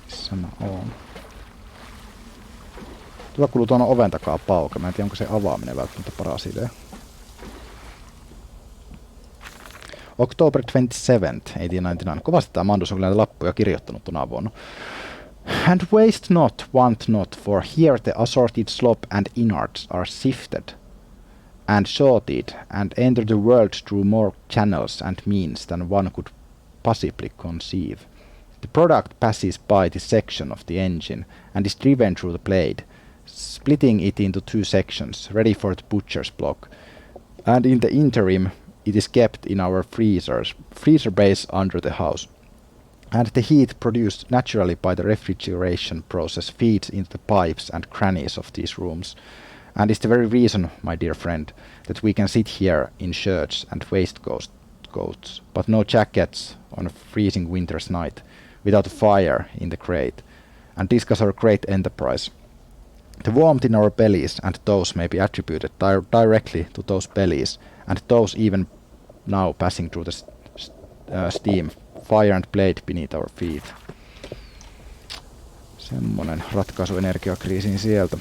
Missä mä oon? Tuolla kuuluu tuonne oven takaa pauke. Mä en tiedä, onko se avaaminen välttämättä paras idea. October 27th, 1899. Kovasti tää Mandus on kyllä näitä lappuja kirjoittanut tänä vuonna. And waste not, want not, for here the assorted slop and innards are sifted and sorted and enter the world through more channels and means than one could possibly conceive. The product passes by this section of the engine and is driven through the blade. splitting it into 2 sections, ready for the butcher's block. And in the interim, it is kept in our freezer base under the house. And the heat produced naturally by the refrigeration process feeds into the pipes and crannies of these rooms, and is the very reason, my dear friend, that we can sit here in shirts and waistcoats, but no jackets on a freezing winter's night, without a fire in the grate, and discuss our great enterprise. The warmth in our bellies and toes may be attributed directly to those bellies, and toes even now passing through the steam, fire and blade beneath our feet. Semmonen ratkaisu energiakriisiin sieltä.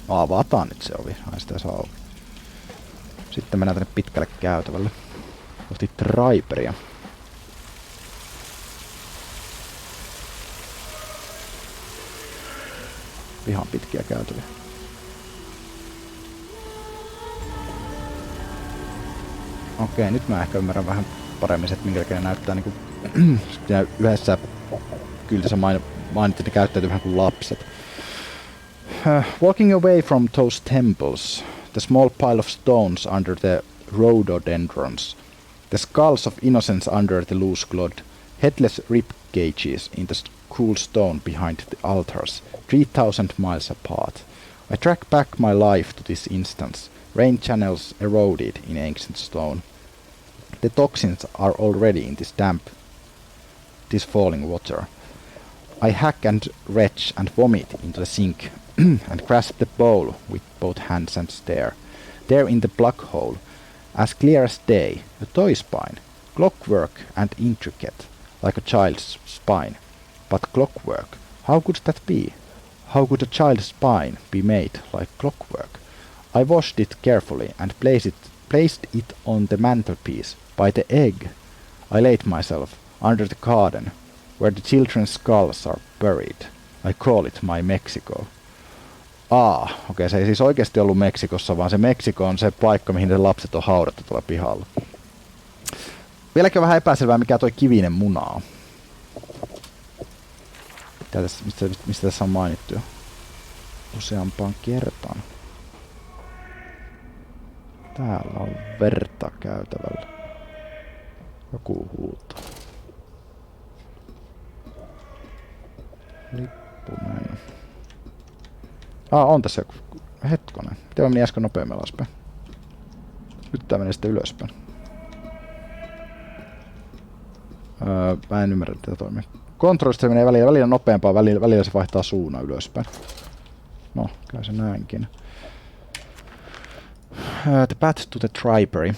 Avataan nyt se ovi, ai sitä saa auki. Sitten mennään tänne pitkälle käytävälle. Kohti Triperia. Ihan pitkiä käytäviä. Okei, nyt mä ehkä ymmärrän vähän paremmin, että minkä ne näyttää niinku yhdessä kyltissä mainitsin, ne käyttäytyy vähän kuin lapset. Walking away from those temples, the small pile of stones under the rhododendrons, the skulls of innocents under the loose clod, headless rib cages in the cool stone behind the altars, 3,000 miles apart. I track back my life to this instance, rain channels eroded in ancient stone. The toxins are already in this this falling water. I hack and retch and vomit into the sink and grasp the bowl with both hands and stare. There in the black hole, as clear as day, a toy spine, clockwork and intricate, like a child's spine. But clockwork, how could that be? How could a child's spine be made like clockwork? I washed it carefully and placed it on the mantelpiece by the egg. I laid myself under the garden, where the children's skulls are buried. I call it my Mexico. Okei, se ei siis oikeasti ollut Meksikossa, vaan se Meksiko on se paikka, mihin ne lapset on haudattu tuolla pihalla. Vieläkin on vähän epäselvää, mikä toi kivinen muna on. Mistä tässä on mainittu jo useampaan kertaan. Täällä on verta käytävällä. Joku huutaa. Lippumeno. On tässä joku. Hetkonen. Miten mä menin äsken nopeammin alaspäin? Nyt tää menee sitten ylöspäin. Mä en ymmärrä tätä toimia. Kontrollista se menee välillä nopeampaa, välillä se vaihtaa suunnan ylöspäin. No, käy se näinkin. The path to the Tripery.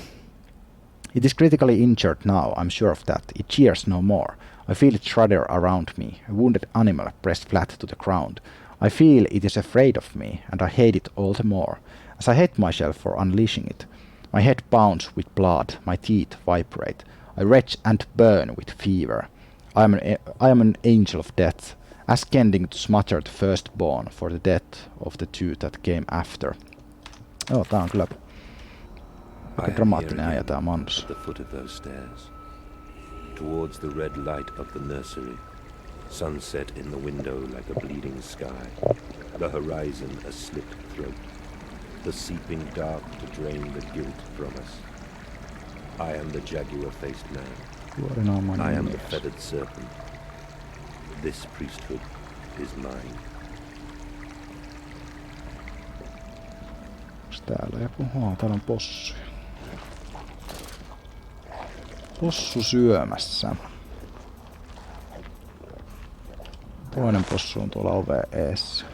It is critically injured now, I'm sure of that. It cheers no more. I feel it shudder around me, a wounded animal pressed flat to the ground. I feel it is afraid of me, and I hate it all the more, as I hate myself for unleashing it. My head pounds with blood, my teeth vibrate. I retch and burn with fever. I am an angel of death, ascending to smother the firstborn for the death of the two that came after. Joo, tää on kyllä aika dramaattinen äijä tää Mandus. At the foot of those stairs, towards the red light of the nursery, sunset in the window like a bleeding sky, the horizon a slit throat, the seeping dark to drain the guilt from us. I am the jaguar-faced man. I am the feathered serpent. This priesthood is mine. Onks täällä joku? Täällä on possuja. Possu syömässä. Toinen possu on tuolla oveen eessä.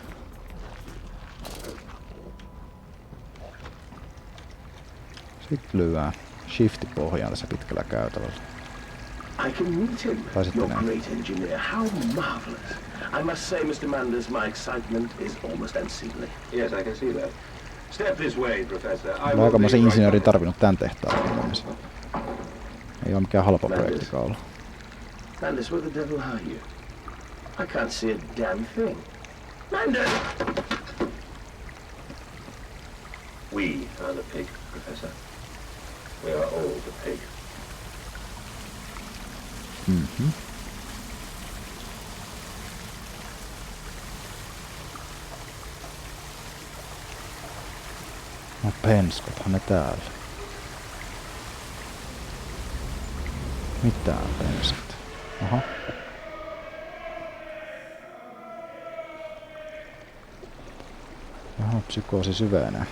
Sitten lyödään shifti pohjaan tässä pitkällä käytävällä. I can meet him, your great engineer. How marvelous. I must say, Mr. Manders, my excitement is almost unseemly. Yes, I can see that. Step this way, Professor. I Aikamoisen insinöörin tarvinnut tän tehtaan. Ei oo mikään halpa projektikaan ollut. Manders, where the devil are you? I can't see a damn thing. Manders! We are the pig, Professor. We are all the pig. No penskothan ne täällä. Mitään penskat. Aha. Jaha, psykoosi syvenee.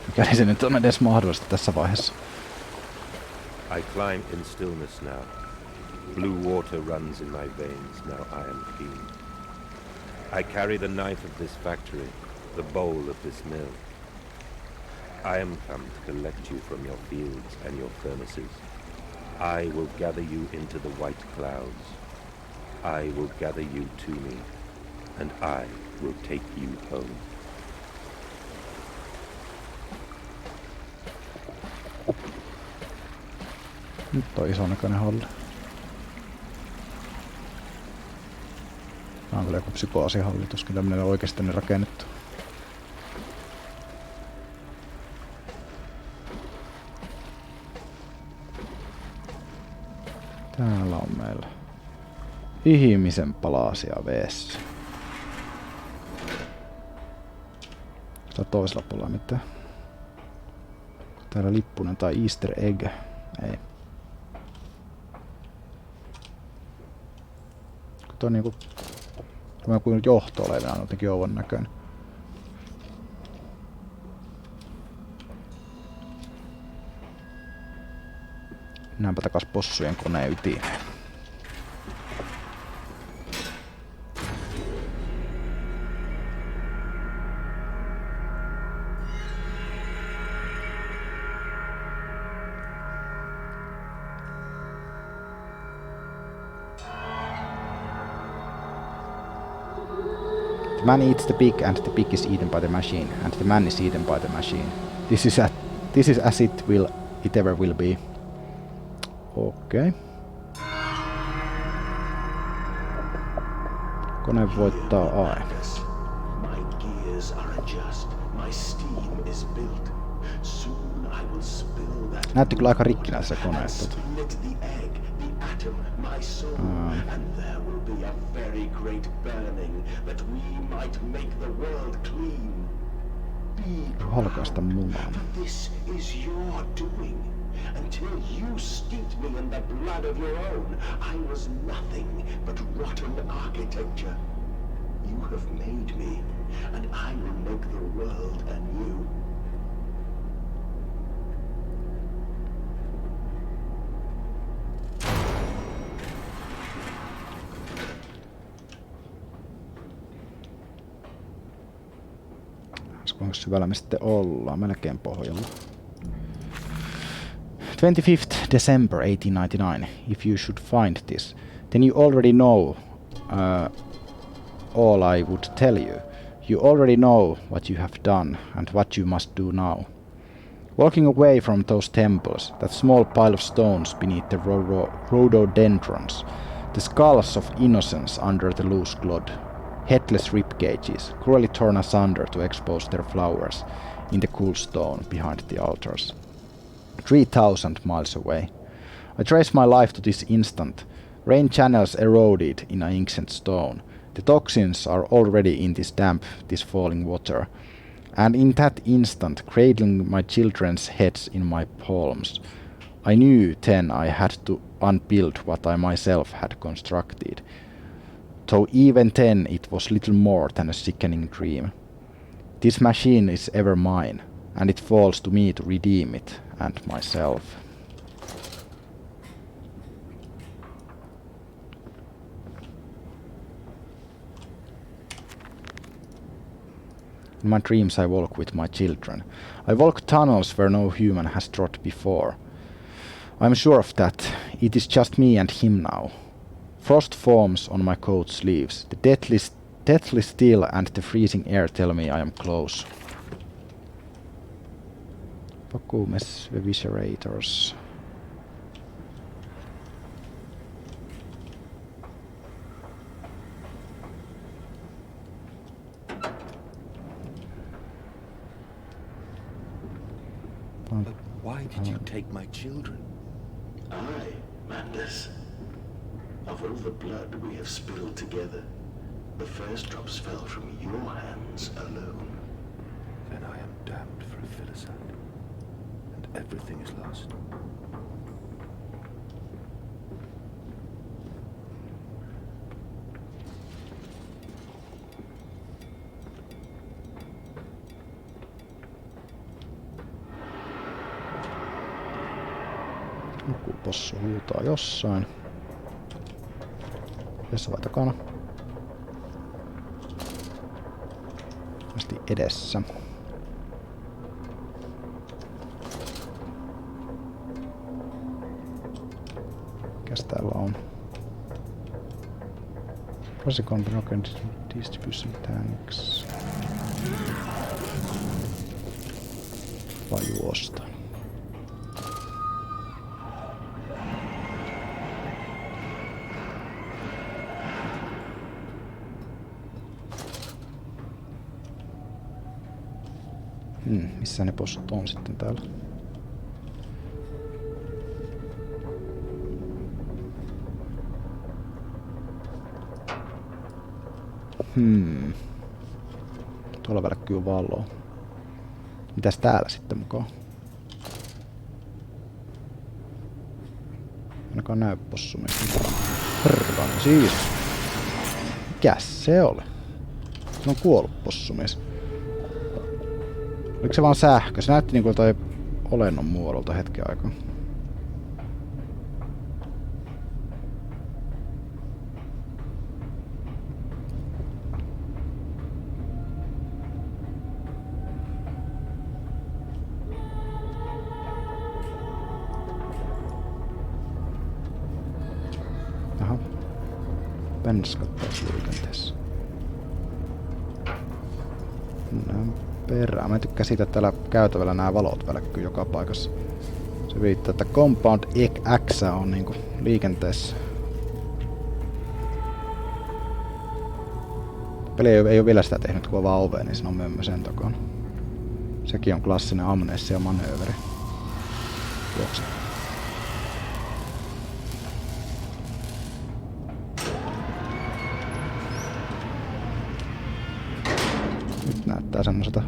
Mikäli se nyt on edes mahdollista tässä vaiheessa. I climb in stillness now. Blue water runs in my veins, now I am clean. I carry the knife of this factory, the bowl of this mill. I am come to collect you from your fields and your furnaces. I will gather you into the white clouds. I will gather you to me, and I will take you home. Nyt on ison näköinen halli. Tää on kyllä joku psykoasihallitus, kyllä tämmönen on oikeesti tänne rakennettu. Täällä on meillä ihmisen palasia veessä. Tää toisella puolella mitään. Täällä lippunen tai Easter egg. Ei. Tuo on niinku kuin johto-olevina on jotenkin ouvon näköinen. Mennäänpä takas possujen koneen ytimeen. The man eats the pig and the pig is eaten by the machine and the man is eaten by the machine. This is as it ever will be. Okei. Kone voittaa AI. My gears are adjust. My steam is built. Soon I will spill that. Näytti kyllä aika rikkinäisessä koneessa. Split the egg, the atom, my soul, and there will be a very great burning that we might make the world clean. Halkaista munaa. This is your doing. Until you steeped me in the blood of your own, I was nothing but rotten architecture. You have made me, and I will make the world anew. Kuinka syvällä me sitten ollaan? Melkein pohjalla. 25th December 1899. If you should find this, then you already know all I would tell you. You already know what you have done and what you must do now. Walking away from those temples, that small pile of stones beneath the rhododendrons, the skulls of innocents under the loose clod, headless ribcages, cruelly torn asunder to expose their flowers in the cool stone behind the altars. 3,000 miles away. I trace my life to this instant. Rain channels eroded in ancient stone. The toxins are already in this damp, this falling water. And in that instant, cradling my children's heads in my palms, I knew then I had to unbuild what I myself had constructed. Though even then it was little more than a sickening dream. This machine is ever mine, and it falls to me to redeem it and myself. In my dreams I walk with my children. I walk tunnels where no human has trod before. I am sure of that. It is just me and him now. Frost forms on my coat sleeves. The deathly still and the freezing air tell me I am close. Vacuumes eviscerators. But why did you take my children? I, Mandus. Of all the blood we have spilled together, the first drops fell from your hands alone. Then I am damned for a philosophe, and everything is lost. Joku possu huutaa jossain. Jossa vai takana? Vasti edessä. Mikäs täällä on? Classical broken distribution tanks. Vai juosta? Missä ne possut on sitten täällä? Tuolla välkkyy valoa. Mitäs täällä sitten mukaan? Ainakaan näy possumies. Herran siis. Mikäs se oli? Se on kuollut possumies. Oliko se vaan sähkö? Se näytti niinku jotain olennon muodolta hetken aikaa. Aha. Penskat taas liikenteessä. Perää. Mä tykkään siitä, että täällä käytävällä nämä valot välkkyy joka paikassa. Se viittaa, että Compound X on niinku liikenteessä. Peli ei ole vielä sitä tehnyt, kun avaa oveen, niin siinä on mömmö sen takana. Sekin on klassinen Amnesia manööveri. Juokse. Nyt näyttää semmoiselta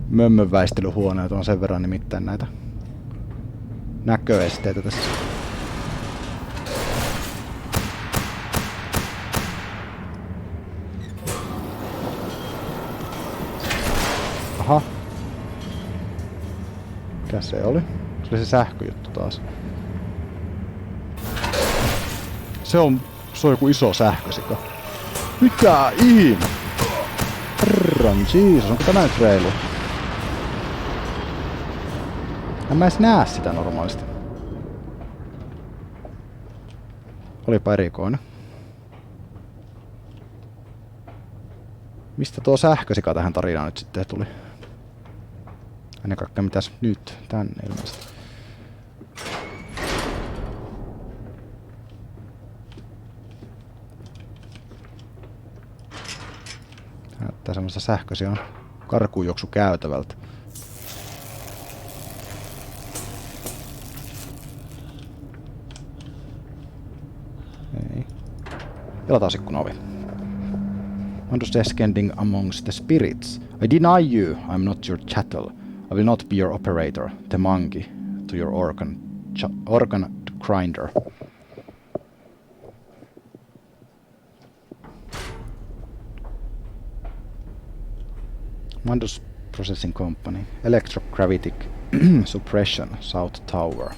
mömmönväistelyhuoneelta on sen verran nimittäin näitä näköesteitä tässä. Aha. Mikä se oli? Se oli se sähköjuttu taas. Se on joku iso sähkösika. Mitä ihme? Herran Jesus, onko tämä nyt reilu? En mä edes näe sitä normaalisti. Olipa erikoinen. Mistä tuo sähkösika tähän tarinaan nyt sitten tuli? Ennen kaikkea mitäs nyt? Tänne ilmeisesti. Näyttää semmoista sähköisiä karkuunjuoksu käytävältä. Ei. Pelataan ikkuna ovi. Descending amongst the spirits. I deny you, I'm not your chattel. I will not be your operator, the monkey, to your organ grinder. Manduksen Processing Company. Electrogravitic Suppression, South Tower.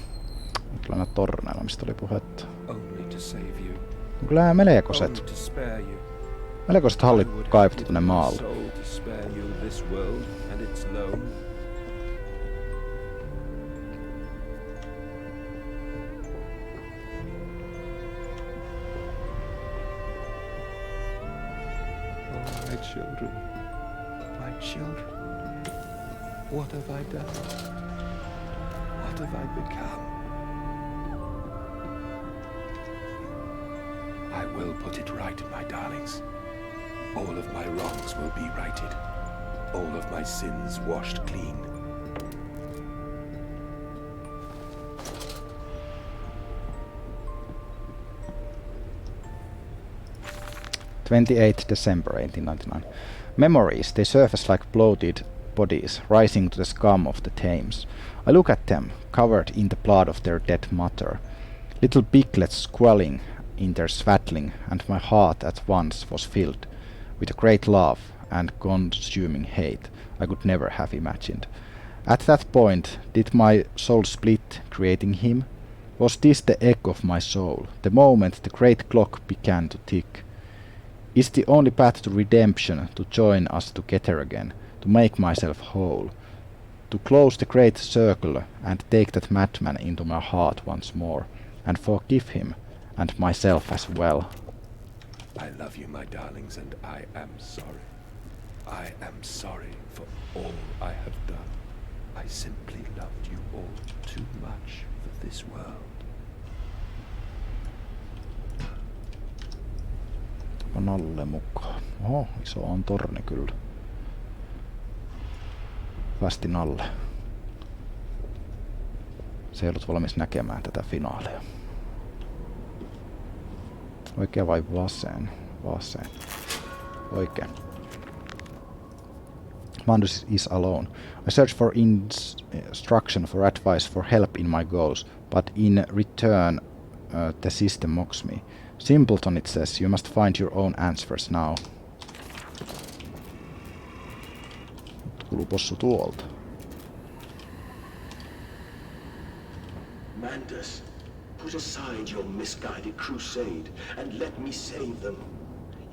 Nyt kyllä torneilla, mistä oli puhetta. Kyllä nämä melekoset. Melekoset hallit kaivettu tänne maalle. My children. My children. What have I done? What have I become? I will put it right, my darlings. All of my wrongs will be righted. All of my sins washed clean. '28 December 1899. Memories, they surface like bloated bodies, rising to the scum of the Thames. I look at them, covered in the blood of their dead mother, little piglets squalling in their swaddling, and my heart at once was filled with a great love and consuming hate I could never have imagined. At that point, did my soul split, creating him? Was this the egg of my soul, the moment the great clock began to tick? Is the only path to redemption to join us together again, to make myself whole, to close the great circle and take that madman into my heart once more, and forgive him, and myself as well? I love you, my darlings, and I am sorry. I am sorry for all I have done. I simply loved you all too much for this world. Nalle mukaan. Oho, iso on torni kyllä. Västi Nalle. Se ei ollut valmis näkemään tätä finaalia. Oikea vai vasen? Vasen. Oikein. Manduksen is alone. I search for instruction, for advice, for help in my goals, but in return the system mocks me. Simpleton, it says, you must find your own answers now. Kuuluu possu tuolta. Mandus, put aside your misguided crusade and let me save them.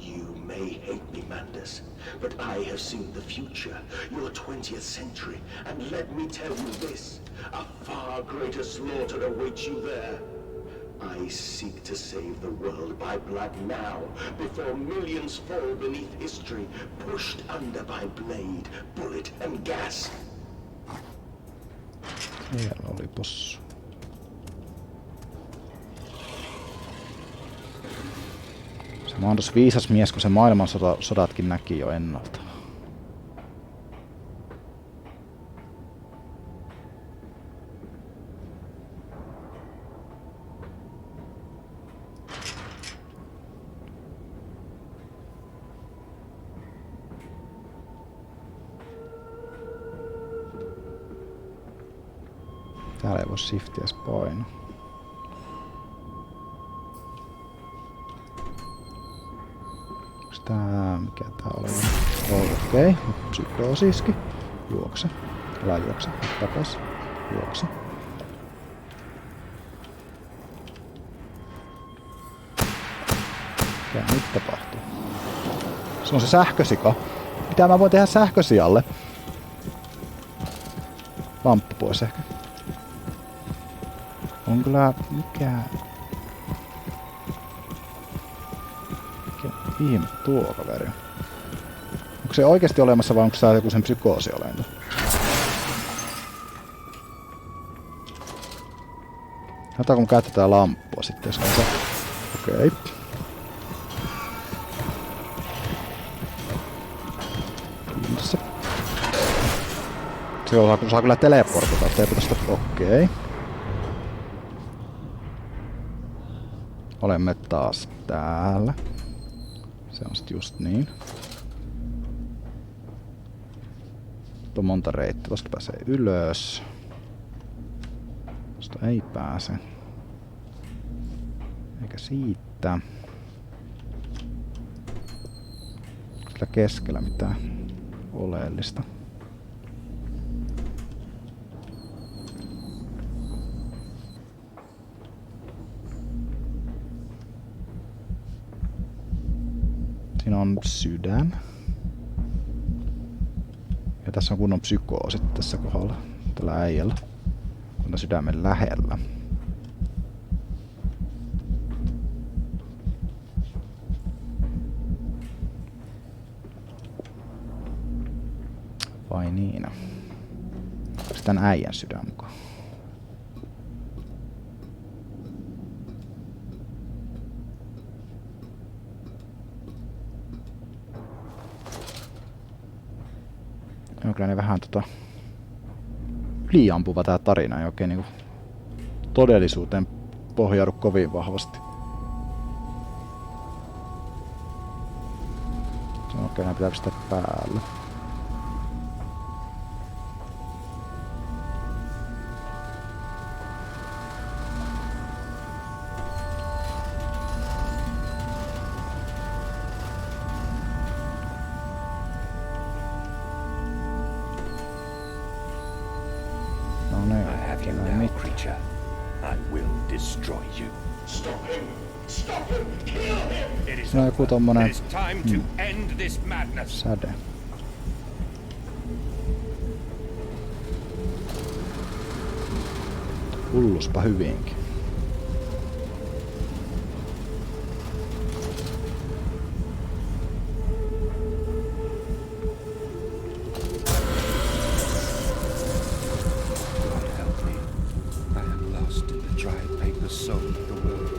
You may hate me, Mandus, but I have seen the future, your 20th century, and let me tell you this, a far greater slaughter awaits you there. I seek to save the world by blood now, before millions fall beneath history, pushed under by blade, bullet, and gas. Siellä oli possu. Se Mandus viisas mies, kun se maailmansodatkin näki jo ennalta. Täällä ei voi shiftiä edes painaa. Onks tää... mikä tää oli? Okei, psykoosiski. Juokse. Älä juokse. Takas. Juokse. Mikä nyt tapahtuu? Se on se sähkösika. Mitä mä voin tehdä sähkösialle? Lamppu pois ehkä. On kyllä... Mikä ihme tuo kaveri? Onko se oikeesti olemassa vai onko se joku sen psykoosiolento? Katsotaan kun käytetään lamppua sitten jos kanssa. Okei. Kiinnissä. Se saa kyllä teleportata, ettei pitäisi... Okei. Olemme taas täällä. Se on sit just niin. Nyt on monta reittiä. Tosta pääsee ylös. Tosta ei pääse. Eikä siitä. Onko sillä keskellä mitään oleellista? Siinä on sydän. Ja tässä on kunnon psykoosit tässä kohdalla. Tällä äijällä. Kun sydämen lähellä. Vai niin? Onko tän äijän sydän mukaan? On kyllä ne vähän yliampuva tää tarina, ei oikein niinku todellisuuteen pohjaudu kovin vahvasti. Se on oikein pitää pistää päälle. no I have you now, creature. I will destroy you. Stop him! Stop him! Kill him! It is No joku over. tommonen It is time to end this madness. säde. Hulluspa hyvinkin. God help me. I am lost in the dry paper soul of the world.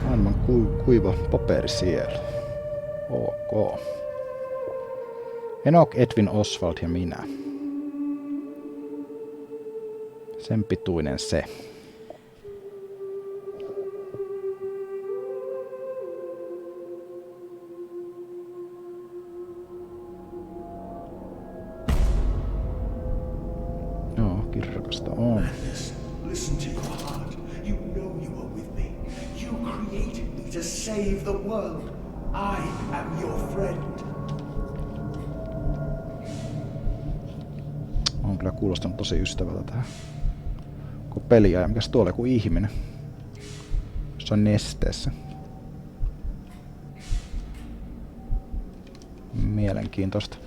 Maailman kuiva paperisielu. Ok. Enoch, Edwin, Oswald ja minä. Sen pituinen se. Joo, kirkasta on. Listen to your heart. You know you are with me. You created me to save the world. I am your friend. On kyllä kuulostanut tosi ystävältä tähän. Kun peliä ja mikäs tuolla joku ihminen. Se on nesteessä. Mielenkiintoista.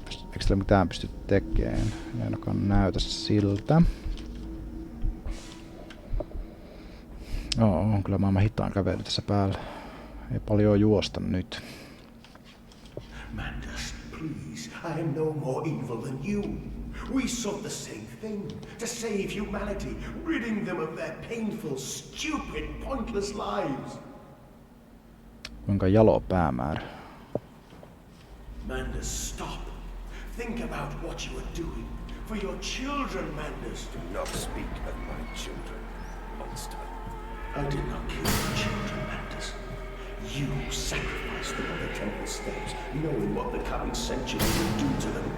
Eikö sillä mitään pysty tekemään? Ei ainakaan näytä siltä. On kyllä maailman hitaan kävely tässä päällä. Ei paljon juosta nyt. Mandus, please, I am no more evil than you. We sought the same thing, to save humanity, ridding them of their painful, stupid, pointless lives. Kuinka jalo päämäärä. Mandus, stop. Think about what you are doing. For your children, Mandus. Do not speak of my children, monster. I did not kill your children, Mandus. You sacrificed them on the temple steps, knowing what the coming century would do to them.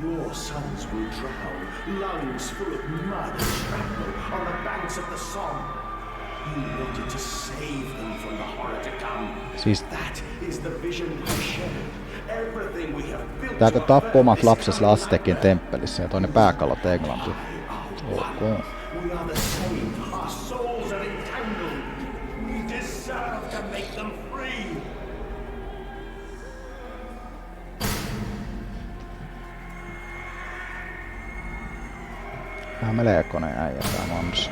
Your sons will drown, lungs full of mud and shrapnel, on the banks of the Somme. You wanted to save them from the horror to come. Siis That is the vision we shared. Everything we have built. tääkö tappoi omat lapsesi Aztekien temppelissä ja toinen pääkallot Englantiin. Ok. We are the same. Our souls are entangled. We deserve to make them free. Vähän meleekonen äijä tää Mandus.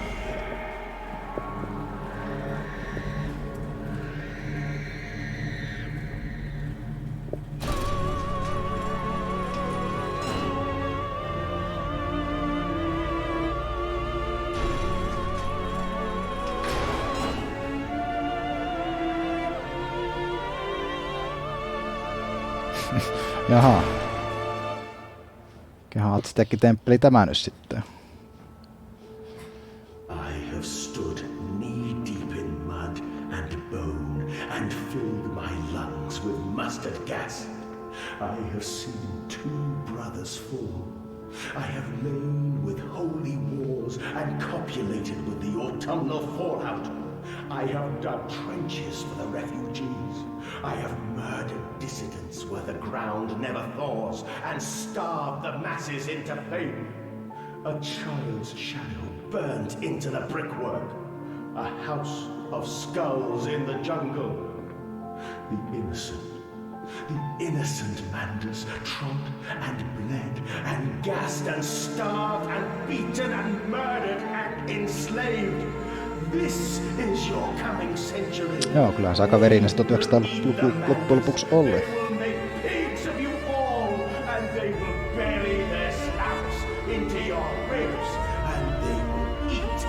Jaha. Kehän Aztekki-temppeli tämä nyt sitten? I have stood knee-deep in mud and bone and filled my lungs with mustard gas. I have seen 2 brothers fall. I have lain with holy wars and copulated with the autumnal fallout. I have dug trenches for the refugees. I have murdered dissidents where the ground never thaws and starved the masses into pain. A child's shadow burnt into the brickwork. A house of skulls in the jungle. The innocent Mandus trod and bled and gassed and starved and beaten and murdered and enslaved. This is your coming century. Joo, kyllähän se aika verinen 1900 loppujen lopuksi oli. They will make pigs of you all, and they will bury their snouts into your ribs, and they will eat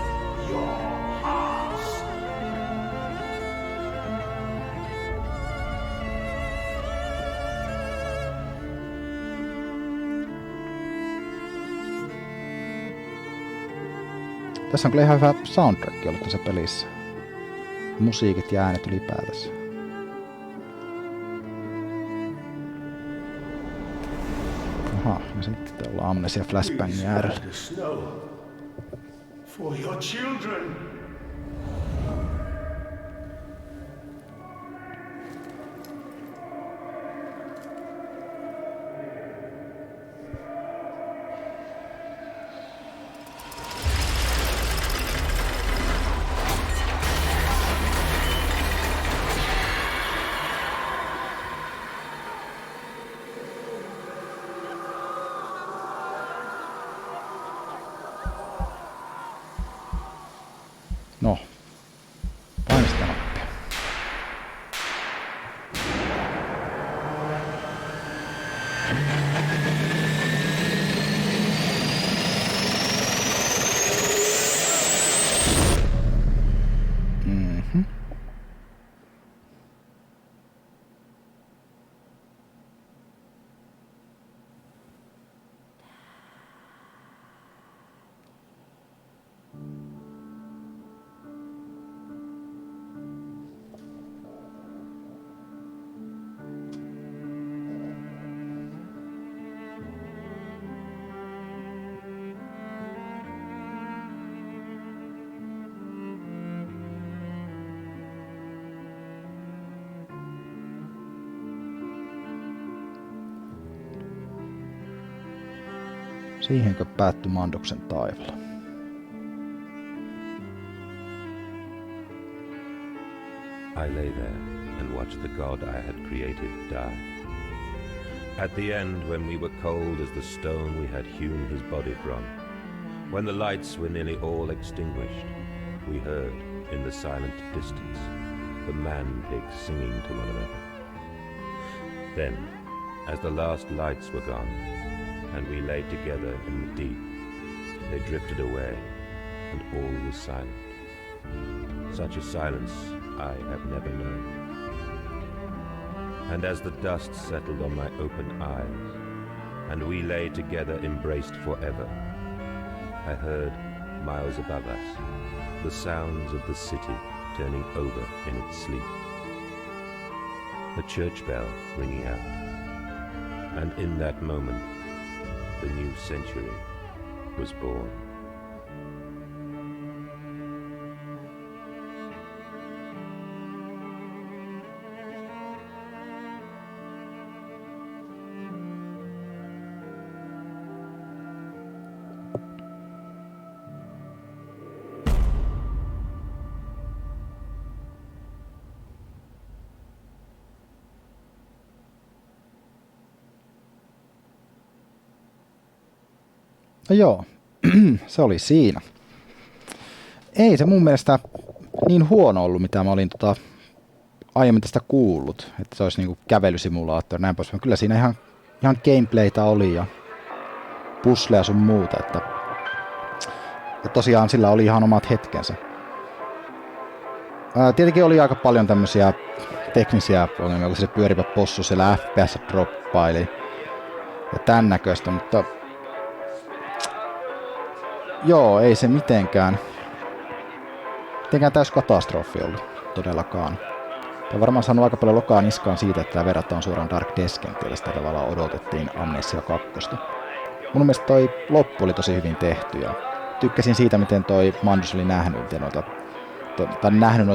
your hearts. Tässä on kyllä ihan hyvä soundtrack ollut tässä pelissä. Musiikit ja äänet ylipäätänsä. Aha, ja sitten ollaan Amnesia flashbangin äärellä. For your children. No. Paina sitä nappia. Siihenkö päättyi Manduksen taivala? I lay there and watched the god I had created die. At the end, when we were cold as the stone we had hewn his body from, when the lights were nearly all extinguished, we heard, in the silent distance, the man-pigs singing to one another. Then, as the last lights were gone, and we lay together in the deep, they drifted away, and all was silent. Such a silence I have never known. And as the dust settled on my open eyes, and we lay together embraced forever, I heard, miles above us, the sounds of the city turning over in its sleep. A church bell ringing out, and in that moment, the new century was born. No joo, se oli siinä. Ei se mun mielestä niin huono ollut, mitä mä olin aiemmin tästä kuullut, että se olisi niinku kävelysimulaattori näin pois. Kyllä siinä ihan gameplaytä oli ja puzzleja sun muuta, että ja tosiaan sillä oli ihan omat hetkensä. Tietenkin oli aika paljon tämmöisiä teknisiä ongelmia, kun se pyörivä possu siellä FPS droppaili ja tän näköistä, mutta joo, ei se mitenkään täys katastrofi ollut todellakaan. Tämä varmaan saanut aika paljon lokaa niskaan siitä, että tämä verrataan suoraan Dark Descentille, sitä tavallaan odotettiin Amnesia 2. Mun mielestä toi loppu oli tosi hyvin tehty ja tykkäsin siitä, miten toi Mandus oli nähnyt noita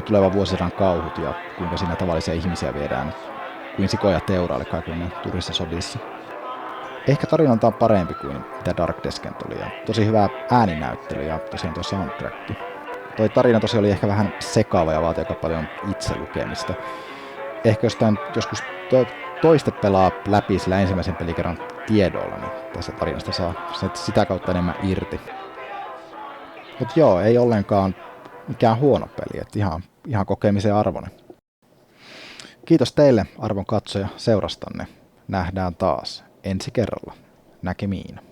tulevan vuosisadan kauhut ja kuinka siinä tavallisia ihmisiä viedään kuin sikoja teuraalle kaikille turissa sodissa. Ehkä tarinalta on parempi kuin mitä Dark Descent oli ja tosi hyvä ääninäyttely ja tosiaan tuo soundtrack. Toi tarina tosiaan oli ehkä vähän sekaava ja vaatii aika paljon itse lukemista. Ehkä joskus toiste pelaa läpi sillä ensimmäisen pelikerran tiedolla, niin tässä tarinasta saa sitä kautta enemmän irti. Mut joo, ei ollenkaan mikään huono peli, että ihan kokemisen arvoinen. Kiitos teille, arvon katsoja, seurastanne. Nähdään taas ensi kerralla. Näkemiin.